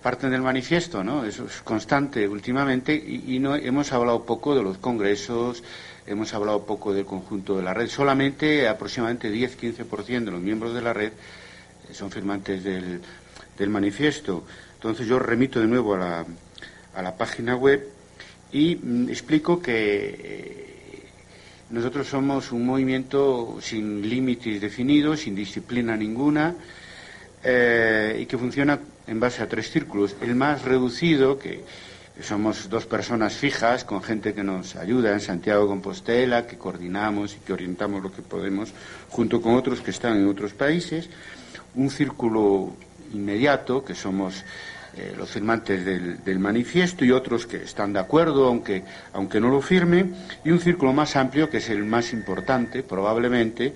parten del manifiesto, ¿no? Eso es constante últimamente, y no hemos hablado poco de los congresos, hemos hablado poco del conjunto de la red. Solamente aproximadamente 10-15% de los miembros de la red son firmantes del manifiesto. Entonces yo remito de nuevo a la página web y explico que nosotros somos un movimiento sin límites definidos, sin disciplina ninguna, y que funciona en base a 3 círculos. El más reducido, que somos 2 personas fijas, con gente que nos ayuda en Santiago de Compostela, que coordinamos y que orientamos lo que podemos, junto con otros que están en otros países. Un círculo inmediato, que somos los firmantes del manifiesto, y otros que están de acuerdo, aunque no lo firmen, y un círculo más amplio, que es el más importante, probablemente,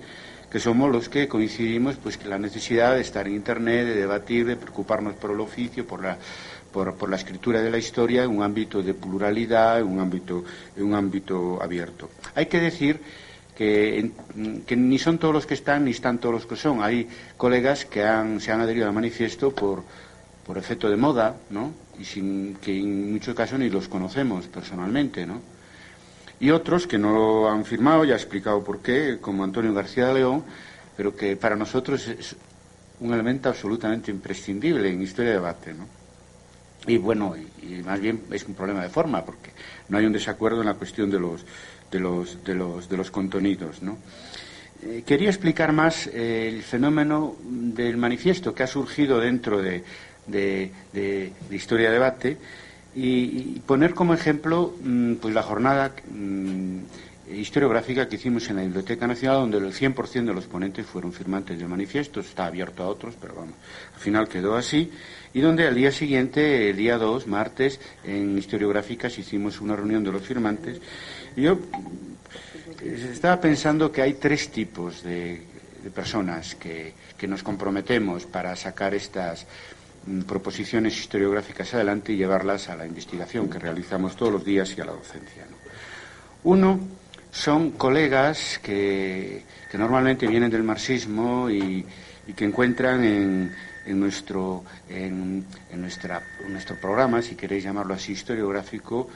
que somos los que coincidimos pues que la necesidad de estar en Internet, de debatir, de preocuparnos por el oficio, por la escritura de la historia en un ámbito de pluralidad, en un ámbito abierto. Hay que decir que ni son todos los que están, ni están todos los que son. Hay colegas que se han adherido al manifiesto por efecto de moda, ¿no? Y sin que en muchos casos ni los conocemos personalmente, ¿no? Y otros que no lo han firmado, ya he explicado por qué, como Antonio García de León, pero que para nosotros es un elemento absolutamente imprescindible en historia de debate, ¿no? Y bueno, y más bien es un problema de forma, porque no hay un desacuerdo en la cuestión de los contenidos, ¿no? Quería explicar más el fenómeno del manifiesto que ha surgido dentro de historia de debate, y poner como ejemplo pues la jornada historiográfica que hicimos en la Biblioteca Nacional, donde el 100% de los ponentes fueron firmantes del manifiesto. Está abierto a otros, pero vamos, al final quedó así, y donde al día siguiente, el día 2, martes, en historiográficas hicimos una reunión de los firmantes, y yo estaba pensando que hay 3 tipos de personas que nos comprometemos para sacar estas proposiciones historiográficas adelante y llevarlas a la investigación que realizamos todos los días y a la docencia, ¿no? Uno son colegas que normalmente vienen del marxismo y que encuentran en nuestro programa, si queréis llamarlo así, historiográfico,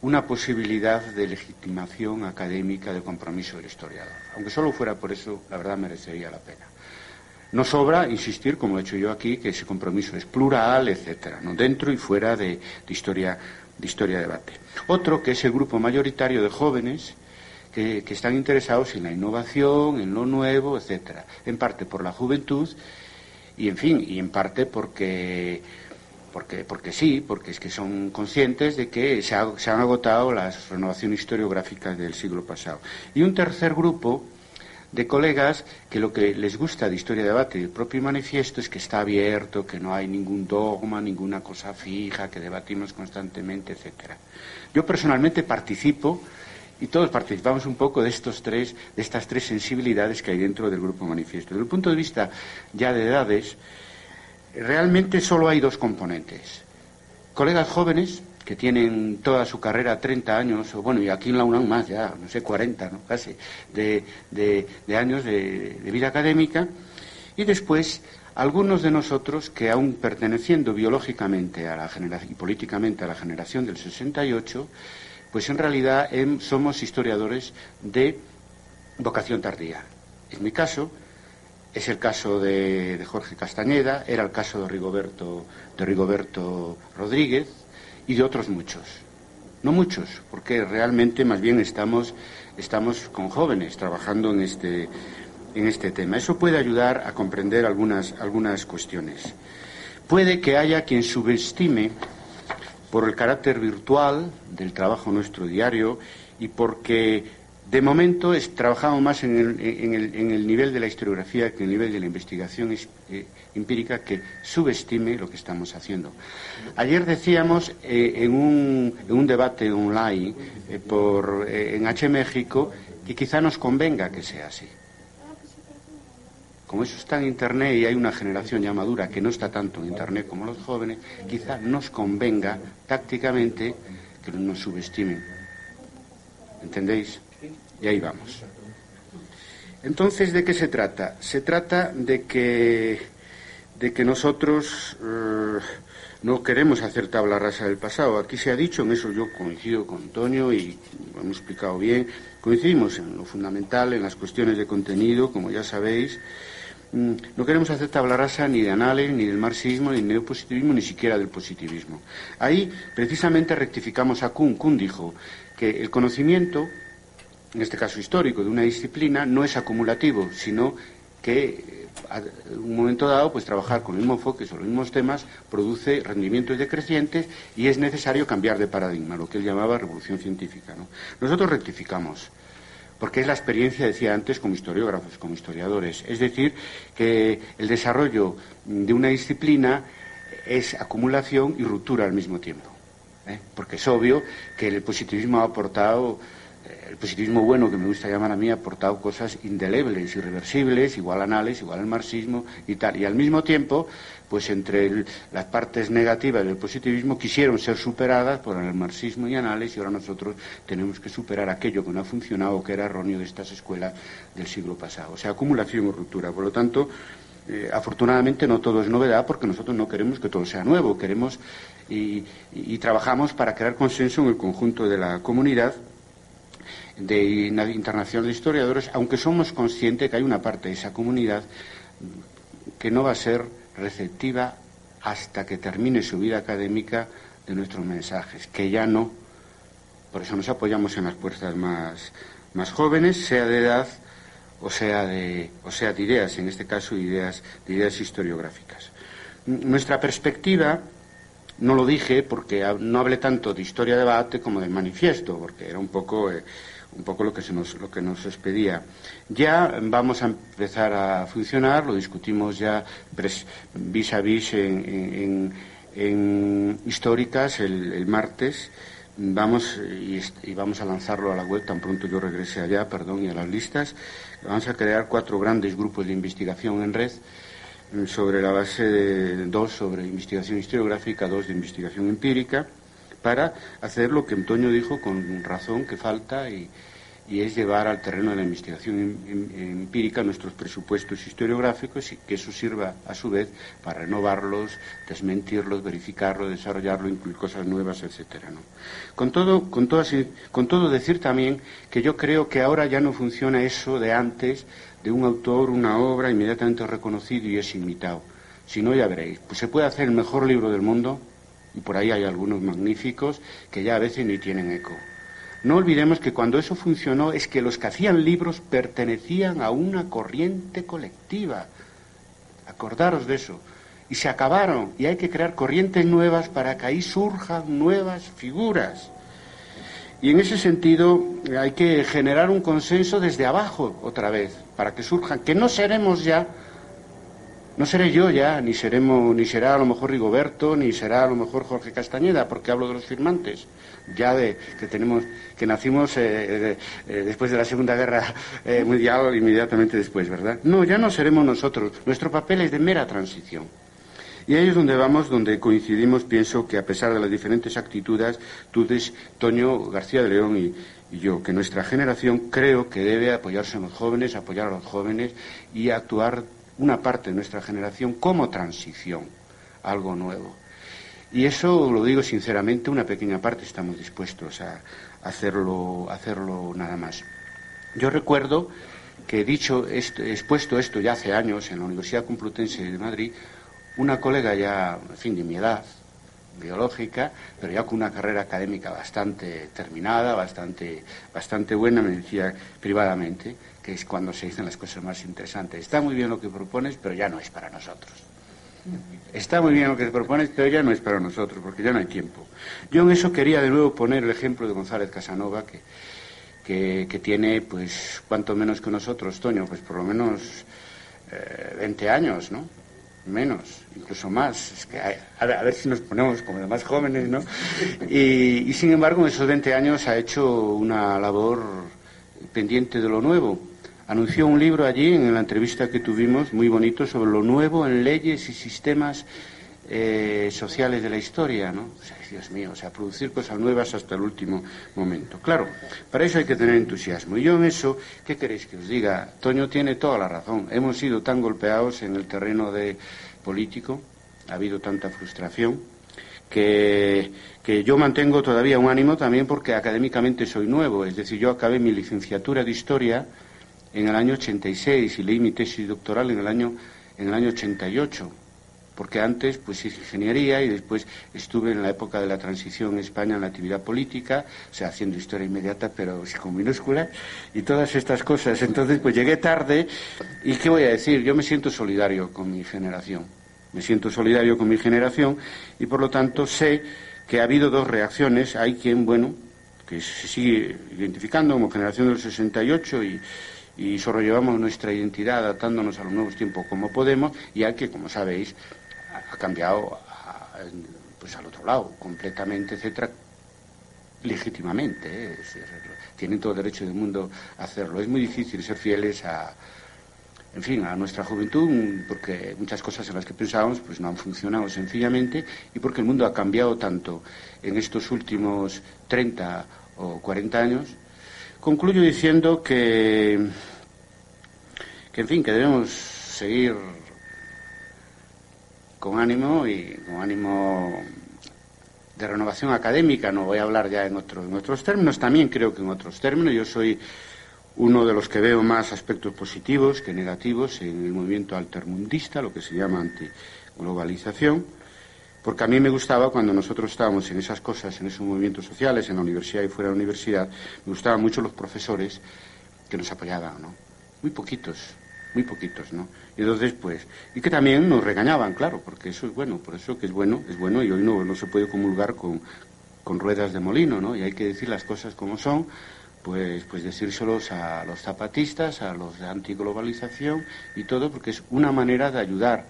una posibilidad de legitimación académica del compromiso del historiador. Aunque solo fuera por eso, la verdad merecería la pena. No sobra insistir, como he hecho yo aquí, que ese compromiso es plural, etcétera, ¿no? Dentro y fuera de historia debate. Otro, que es el grupo mayoritario de jóvenes que están interesados en la innovación, en lo nuevo, etcétera. En parte por la juventud y, en fin, y en parte porque sí, porque es que son conscientes de que se han agotado las renovaciones historiográficas del siglo pasado. Y un tercer grupo de colegas que lo que les gusta de Historia de Debate y el propio manifiesto es que está abierto, que no hay ningún dogma, ninguna cosa fija, que debatimos constantemente, etcétera. Yo personalmente participo, y todos participamos un poco de estas tres sensibilidades que hay dentro del grupo manifiesto. Desde el punto de vista ya de edades, realmente solo hay dos componentes. Colegas jóvenes que tienen toda su carrera 30 años, o bueno, y aquí en la UNAM más ya, no sé, 40, ¿no? Casi, de años de vida académica, y después algunos de nosotros que aún perteneciendo biológicamente a la generación y políticamente a la generación del 68, pues en realidad somos historiadores de vocación tardía. En mi caso, es el caso de Jorge Castañeda, era el caso de Rigoberto Rodríguez, y de otros muchos. No muchos, porque realmente más bien estamos con jóvenes trabajando en este tema. Eso puede ayudar a comprender algunas cuestiones. Puede que haya quien subestime por el carácter virtual del trabajo nuestro diario y porque de momento trabajamos más en el nivel de la historiografía que en el nivel de la investigación empírica, que subestime lo que estamos haciendo. Ayer decíamos en un debate online en H México que quizá nos convenga que sea así. Como eso está en Internet y hay una generación ya madura que no está tanto en Internet como los jóvenes, quizá nos convenga tácticamente que no nos subestimen. ¿Entendéis? Y ahí vamos. Entonces, ¿de qué se trata? Se trata de que nosotros no queremos hacer tabla rasa del pasado. Aquí se ha dicho, en eso yo coincido con Antonio y lo hemos explicado bien, coincidimos en lo fundamental, en las cuestiones de contenido, como ya sabéis. No queremos hacer tabla rasa ni de Annales, ni del marxismo, ni del neopositivismo, ni siquiera del positivismo. Ahí, precisamente, rectificamos a Kuhn. Kuhn dijo que el conocimiento, en este caso histórico, de una disciplina, no es acumulativo, sino que en un momento dado, pues trabajar con el mismo enfoque sobre los mismos temas produce rendimientos decrecientes y es necesario cambiar de paradigma, lo que él llamaba revolución científica, ¿no? Nosotros rectificamos, porque es la experiencia, decía antes, como historiógrafos, como historiadores. Es decir, que el desarrollo de una disciplina es acumulación y ruptura al mismo tiempo, porque es obvio que el positivismo ha aportado, el positivismo bueno, que me gusta llamar a mí, ha aportado cosas indelebles, irreversibles, igual a Annales, igual al marxismo y tal. Y al mismo tiempo, pues entre las partes negativas del positivismo quisieron ser superadas por el marxismo y Annales, y ahora nosotros tenemos que superar aquello que no ha funcionado o que era erróneo de estas escuelas del siglo pasado. O sea, acumulación o ruptura. Por lo tanto, afortunadamente no todo es novedad, porque nosotros no queremos que todo sea nuevo, queremos y trabajamos para crear consenso en el conjunto de la comunidad internacional de historiadores, aunque somos conscientes que hay una parte de esa comunidad que no va a ser receptiva hasta que termine su vida académica de nuestros mensajes, que ya no. Por eso nos apoyamos en las fuerzas más jóvenes, sea de edad o sea de ideas, en este caso ideas historiográficas. Nuestra perspectiva, no lo dije porque no hablé tanto de Historia de Debate como del manifiesto, porque era un poco lo que nos expedía. Ya vamos a empezar a funcionar, lo discutimos ya vis a vis en históricas el martes. Vamos a lanzarlo a la web tan pronto yo regrese allá, y a las listas. Vamos a crear 4 grandes grupos de investigación en red, sobre la base de 2 sobre investigación historiográfica, 2 de investigación empírica, para hacer lo que Antonio dijo con razón que falta y es llevar al terreno de la investigación empírica nuestros presupuestos historiográficos y que eso sirva a su vez para renovarlos, desmentirlos, verificarlos, desarrollarlo, incluir cosas nuevas, etcétera, ¿no? Con todo decir también que yo creo que ahora ya no funciona eso de antes, de un autor, una obra inmediatamente reconocido y es imitado. Si no, ya veréis, pues se puede hacer el mejor libro del mundo, y por ahí hay algunos magníficos que ya a veces ni tienen eco. No olvidemos que cuando eso funcionó es que los que hacían libros pertenecían a una corriente colectiva. Acordaros de eso. Y se acabaron, y hay que crear corrientes nuevas para que ahí surjan nuevas figuras. Y en ese sentido hay que generar un consenso desde abajo otra vez, para que surjan, que no seremos ya, no seré yo ya, ni será a lo mejor Rigoberto, ni será a lo mejor Jorge Castañeda, porque hablo de los firmantes, ya que nacimos después de la Segunda Guerra Mundial, inmediatamente después, ¿verdad? No, ya no seremos nosotros, nuestro papel es de mera transición. Y ahí es donde vamos, donde coincidimos, pienso que a pesar de las diferentes actitudes, Toño García de León y yo, que nuestra generación creo que debe apoyarse en los jóvenes, apoyar a los jóvenes y actuar una parte de nuestra generación como transición, algo nuevo. Y eso lo digo sinceramente, una pequeña parte estamos dispuestos a hacerlo nada más. Yo recuerdo que expuesto esto ya hace años en la Universidad Complutense de Madrid, una colega ya, en fin, de mi edad, biológica, pero ya con una carrera académica bastante terminada, bastante buena, me decía privadamente, que es cuando se dicen las cosas más interesantes. Está muy bien lo que propones, pero ya no es para nosotros. Está muy bien lo que propones, pero ya no es para nosotros, porque ya no hay tiempo. Yo en eso quería de nuevo poner el ejemplo de González Casanova, que tiene, pues, cuánto menos que nosotros, Toño, pues por lo menos 20 años, ¿no? Menos, incluso más. Es que a ver si nos ponemos como los más jóvenes, ¿no? Y sin embargo, en esos 20 años ha hecho una labor pendiente de lo nuevo. Anunció un libro allí, en la entrevista que tuvimos, muy bonito, sobre lo nuevo en leyes y sistemas sociales de la historia, ¿no? O sea, Dios mío, o sea, producir cosas nuevas hasta el último momento. Claro, para eso hay que tener entusiasmo. Y yo en eso, ¿qué queréis que os diga? Toño tiene toda la razón. Hemos sido tan golpeados en el terreno político, ha habido tanta frustración, que yo mantengo todavía un ánimo también porque académicamente soy nuevo. Es decir, yo acabé mi licenciatura de Historia en el año 86 y leí mi tesis doctoral en el año 88. Porque antes pues hice ingeniería y después estuve en la época de la transición en España en la actividad política, o sea, haciendo historia inmediata, pero con minúsculas, y todas estas cosas. Entonces, pues llegué tarde, y ¿qué voy a decir? Yo me siento solidario con mi generación. Y por lo tanto sé que ha habido dos reacciones. Hay quien, bueno, que se sigue identificando como generación del 68 y sobrellevamos nuestra identidad adaptándonos a los nuevos tiempos como podemos, y hay que, como sabéis, ha cambiado pues al otro lado completamente, etcétera, legítimamente, ¿eh? Tienen todo el derecho del mundo a hacerlo. Es muy difícil ser fieles a nuestra juventud, porque muchas cosas en las que pensábamos pues no han funcionado sencillamente, y porque el mundo ha cambiado tanto en estos últimos 30 o 40 años. Concluyo diciendo que en fin, que debemos seguir con ánimo de renovación académica. No voy a hablar ya en otros términos, también creo que en otros términos. Yo soy uno de los que veo más aspectos positivos que negativos en el movimiento altermundista, lo que se llama antiglobalización, porque a mí me gustaba, cuando nosotros estábamos en esas cosas, en esos movimientos sociales, en la universidad y fuera de la universidad, me gustaban mucho los profesores que nos apoyaban, ¿no? Muy poquitos, ¿no? Y entonces, pues, y que también nos regañaban, claro, porque eso es bueno, por eso que es bueno, y hoy no se puede comulgar con ruedas de molino, ¿no? Y hay que decir las cosas como son, pues decírselos a los zapatistas, a los de antiglobalización y todo, porque es una manera de ayudar,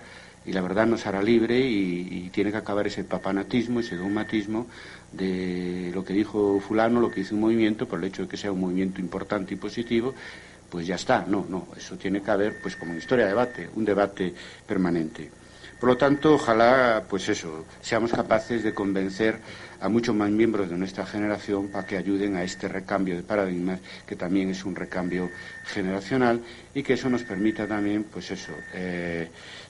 y la verdad nos hará libre, y tiene que acabar ese papanatismo, ese dogmatismo de lo que dijo fulano, lo que hizo un movimiento, por el hecho de que sea un movimiento importante y positivo, pues ya está. No, eso tiene que haber, pues como en historia de debate, un debate permanente. Por lo tanto, ojalá, pues eso, seamos capaces de convencer a muchos más miembros de nuestra generación para que ayuden a este recambio de paradigmas, que también es un recambio generacional, y que eso nos permita también, pues eso,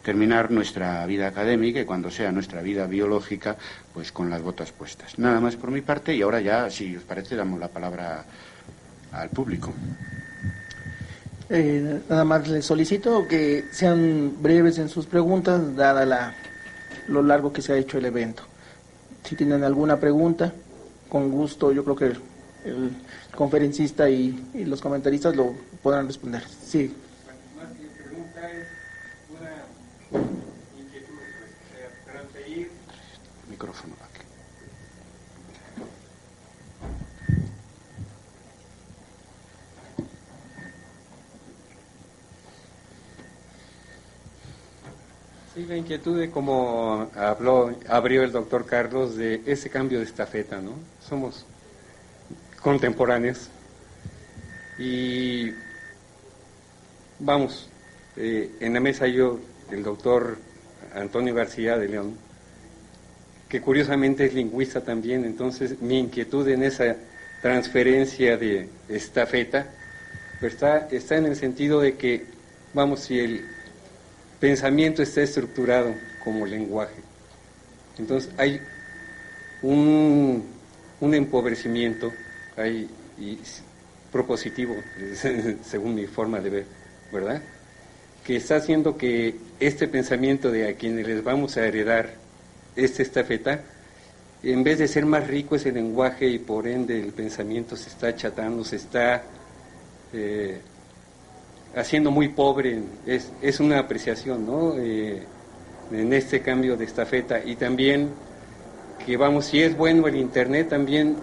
terminar nuestra vida académica y cuando sea nuestra vida biológica, pues con las botas puestas. Nada más por mi parte, y ahora ya, si os parece, damos la palabra al público. Nada más les solicito que sean breves en sus preguntas, dada lo largo que se ha hecho el evento. Si tienen alguna pregunta, con gusto, yo creo que el conferencista y los comentaristas lo podrán responder. Sí. Más que pregunta es una inquietud, transferir. Micrófono aquí. Sí, la inquietud de cómo abrió el doctor Carlos de ese cambio de estafeta, ¿no? Somos contemporáneos y vamos, en la mesa yo, el doctor Antonio García de León, que curiosamente es lingüista también, entonces mi inquietud en esa transferencia de estafeta pues está en el sentido de que, vamos, si el pensamiento está estructurado como lenguaje, entonces hay un empobrecimiento propositivo, según mi forma de ver, ¿verdad?, que está haciendo que este pensamiento de a quienes les vamos a heredar esta estafeta, en vez de ser más rico ese lenguaje y por ende el pensamiento se está achatando, se está haciendo muy pobre, es una apreciación, ¿no?, en este cambio de estafeta. Y también que, vamos, si es bueno el Internet, también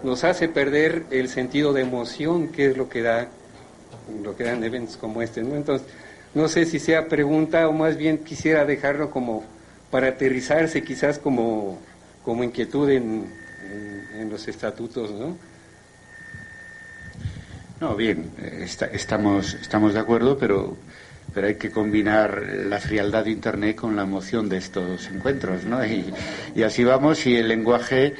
nos hace perder el sentido de emoción, que es lo que dan eventos como este, ¿no? Entonces, no sé si sea pregunta o más bien quisiera dejarlo como para aterrizarse quizás como inquietud en los estatutos, ¿no? No, bien, estamos de acuerdo, pero hay que combinar la frialdad de Internet con la emoción de estos encuentros, ¿no? Y así vamos, y el lenguaje,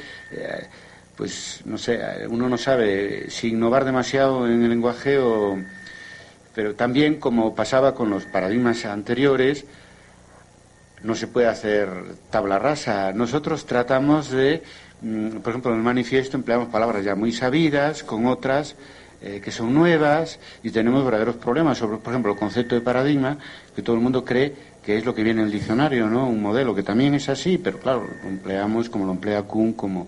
pues no sé, uno no sabe si innovar demasiado en el lenguaje pero también, como pasaba con los paradigmas anteriores, no se puede hacer tabla rasa. Nosotros tratamos de, por ejemplo, en el manifiesto empleamos palabras ya muy sabidas, con otras que son nuevas, y tenemos verdaderos problemas sobre, por ejemplo, el concepto de paradigma, que todo el mundo cree que es lo que viene en el diccionario, ¿no?, un modelo, que también es así, pero claro, lo empleamos como lo emplea Kuhn, como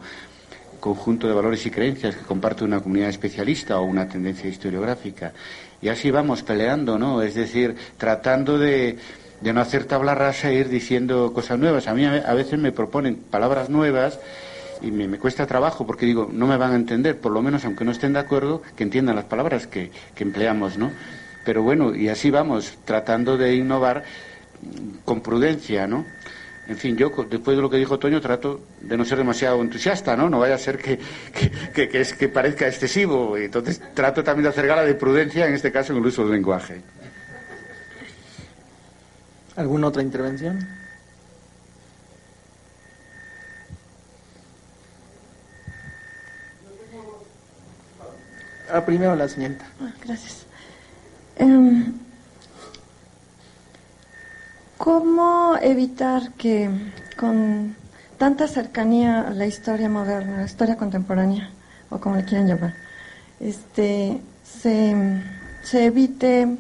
conjunto de valores y creencias que comparte una comunidad especialista o una tendencia historiográfica. Y así vamos peleando, ¿no?, es decir, tratando de no hacer tabla rasa e ir diciendo cosas nuevas. A mí a veces me proponen palabras nuevas y me cuesta trabajo, porque digo, no me van a entender, por lo menos, aunque no estén de acuerdo, que entiendan las palabras que empleamos, ¿no? Pero bueno, y así vamos, tratando de innovar con prudencia, ¿no? En fin, yo, después de lo que dijo Toño, trato de no ser demasiado entusiasta, ¿no? No vaya a ser que parezca excesivo. Entonces, trato también de hacer gala de prudencia, en este caso, en el uso del lenguaje. ¿Alguna otra intervención? Primero la señorita. Gracias. ¿Cómo evitar que con tanta cercanía a la historia moderna, a la historia contemporánea, o como le quieran llamar, se evite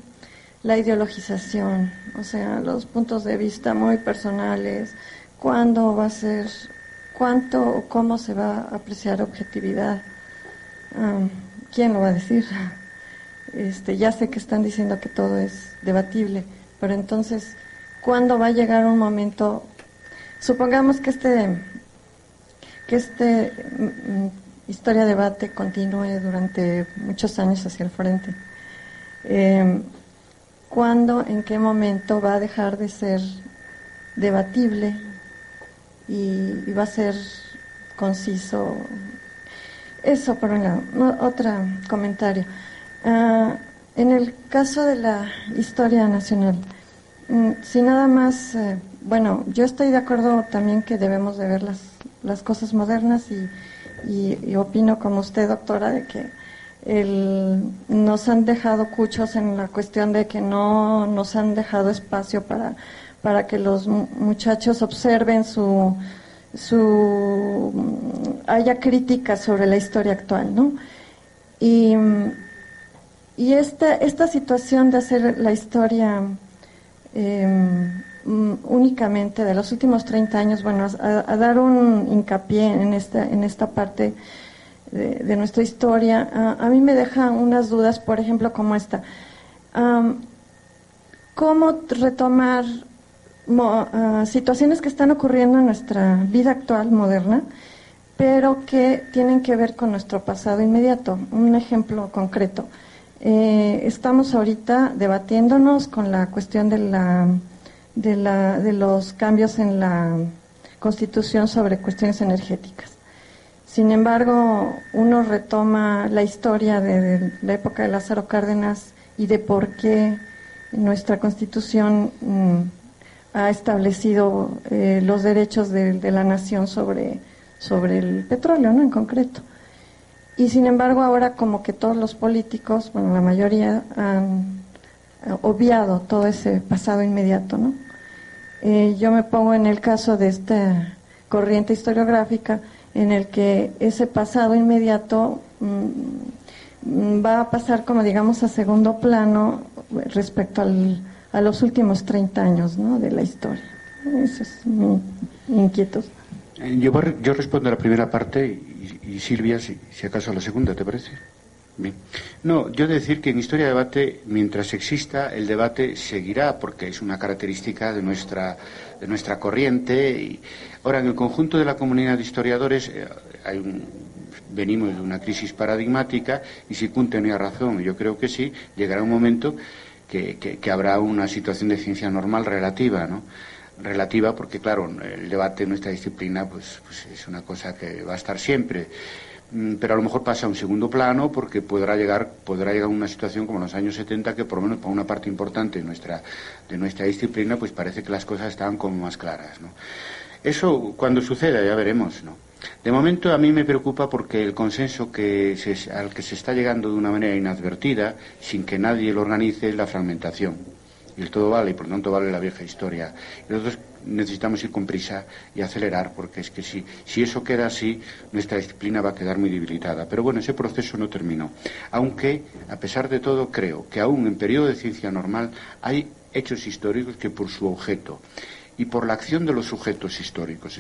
la ideologización, o sea, los puntos de vista muy personales, cuándo va a ser, cuánto o cómo se va a apreciar objetividad? ¿Quién lo va a decir? Ya sé que están diciendo que todo es debatible, pero entonces, ¿cuándo va a llegar un momento? Supongamos que historia debate continúe durante muchos años hacia el frente. ¿Cuándo, en qué momento va a dejar de ser debatible y va a ser conciso? Eso por un lado. Otro comentario. En el caso de la historia nacional, si nada más, bueno, yo estoy de acuerdo también que debemos de ver las cosas modernas y opino como usted, doctora, de que nos han dejado cuchos en la cuestión de que no nos han dejado espacio para que los muchachos observen haya crítica sobre la historia actual, ¿no? Y esta situación de hacer la historia únicamente de los últimos 30 años, bueno, a dar un hincapié en esta parte de nuestra historia, a mí me deja unas dudas, por ejemplo, como esta. ¿Cómo retomar situaciones que están ocurriendo en nuestra vida actual, moderna, pero que tienen que ver con nuestro pasado inmediato? Un ejemplo concreto. Estamos ahorita debatiéndonos con la cuestión de los cambios en la Constitución sobre cuestiones energéticas. Sin embargo, uno retoma la historia de la época de Lázaro Cárdenas y de por qué nuestra Constitución ha establecido los derechos de la nación sobre el petróleo, ¿no?, en concreto. Y sin embargo ahora como que todos los políticos, bueno, la mayoría han obviado todo ese pasado inmediato, ¿no? Yo me pongo en el caso de esta corriente historiográfica en el que ese pasado inmediato va a pasar como digamos a segundo plano respecto a los últimos 30 años, ¿no?, de la historia. Eso es mi inquietud. Yo respondo a la primera parte y Silvia, si acaso a la segunda, ¿te parece? Bien. No, yo he de decir que en Historia de Debate, mientras exista, el debate seguirá, porque es una característica de nuestra corriente. Y ahora, en el conjunto de la comunidad de historiadores, venimos de una crisis paradigmática, y si Kuhn tenía razón, yo creo que sí, llegará un momento que habrá una situación de ciencia normal relativa, ¿no? Relativa porque, claro, el debate en nuestra disciplina pues es una cosa que va a estar siempre, pero a lo mejor pasa a un segundo plano porque podrá llegar una situación como en los años 70 que por lo menos para una parte importante de nuestra disciplina pues parece que las cosas estaban como más claras, ¿no? Eso cuando suceda ya veremos, ¿no? De momento a mí me preocupa porque el consenso al que se está llegando de una manera inadvertida, sin que nadie lo organice, es la fragmentación. Y el todo vale, y por lo tanto vale la vieja historia. Y nosotros necesitamos ir con prisa y acelerar, porque es que si eso queda así, nuestra disciplina va a quedar muy debilitada. Pero bueno, ese proceso no terminó. Aunque, a pesar de todo, creo que aún en periodo de ciencia normal hay hechos históricos que por su objeto y por la acción de los sujetos históricos